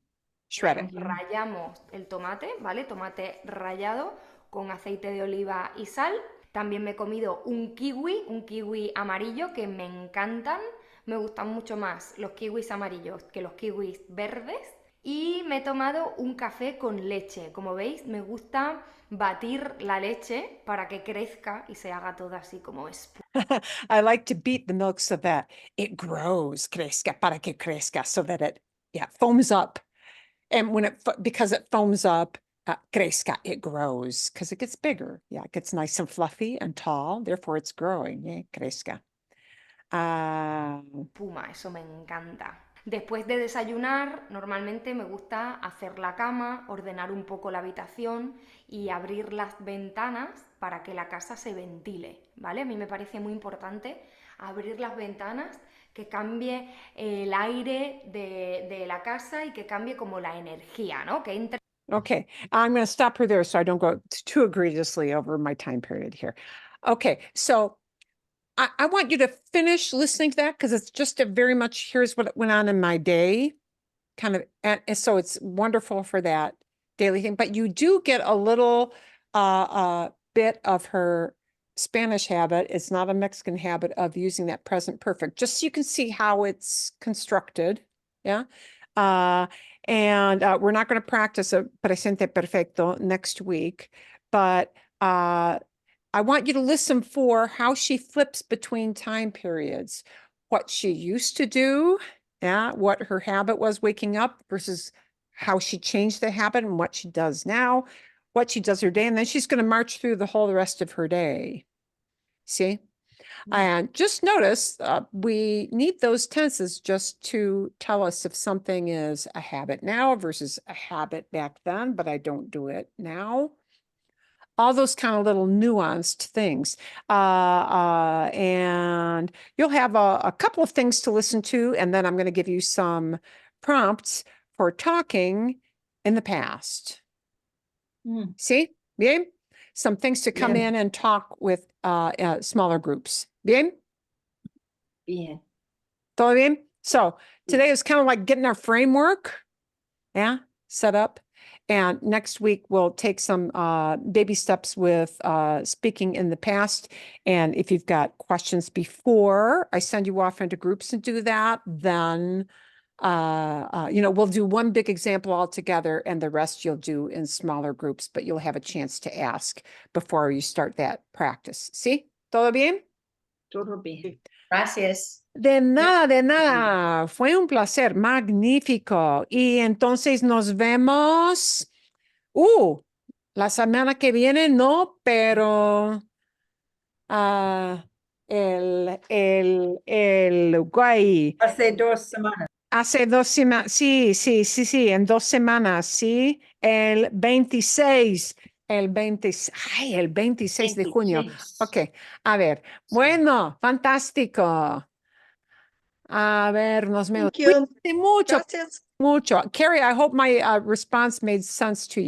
Shred it. rallamos el tomate, ¿vale? Tomate rallado con aceite de oliva y sal. También me he comido un kiwi amarillo que me encantan. Me gustan mucho más los kiwis amarillos que los kiwis verdes. Y me he tomado un café con leche. Como veis, me gusta batir la leche para que crezca y se haga todo así como espuma. I like to beat the milk so that it grows, crezca, para que crezca, so that it, foams up. And when because it foams up, crezca, it grows, because it gets bigger. Yeah, it gets nice and fluffy and tall, therefore it's growing, crezca. Espuma, eso me encanta. Después de desayunar, normalmente me gusta hacer la cama, ordenar un poco la habitación y abrir las ventanas para que la casa se ventile, ¿vale? A mí me parece muy importante abrir las ventanas, que cambie el aire de la casa y que cambie como la energía, ¿no? Que entre. Okay, I'm going to stop her there so I don't go too egregiously over my time period here. Okay, so I want you to finish listening to that because it's just very much, here's what went on in my day, kind of, and so it's wonderful for that daily thing. But you do get a little bit of her Spanish habit. It's not a Mexican habit of using that present perfect, just so you can see how it's constructed. Yeah. And we're not going to practice a presente perfecto next week, but I want you to listen for how she flips between time periods, what she used to do, what her habit was waking up versus how she changed the habit and what she does now, what she does her day, and then she's going to march through the whole rest of her day. See? And just notice, we need those tenses just to tell us if something is a habit now versus a habit back then, but I don't do it now. All those kind of little nuanced things. And you'll have a couple of things to listen to, and then I'm going to give you some prompts for talking in the past. See? Bien? Some things to come in and talk with smaller groups. Bien? Bien. Todo bien? So today is kind of like getting our framework, set up. And next week, we'll take some baby steps with speaking in the past. And if you've got questions before I send you off into groups and do that, then, we'll do one big example all together and the rest you'll do in smaller groups, but you'll have a chance to ask before you start that practice. ¿Sí? ¿Todo bien? Todo bien. Gracias. De nada, de nada. Fue un placer. Magnífico. Y entonces nos vemos. La semana que viene no, pero guay. Hace 2 semanas. Hace 2 semanas. Sí, en 2 semanas, sí. El 26. El 26 de junio. 26. Ok, a ver. Bueno, fantástico. A ver, nos vemos. Thank you. Cuídate mucho, Gracias. mucho. Carrie, I hope my response made sense to you.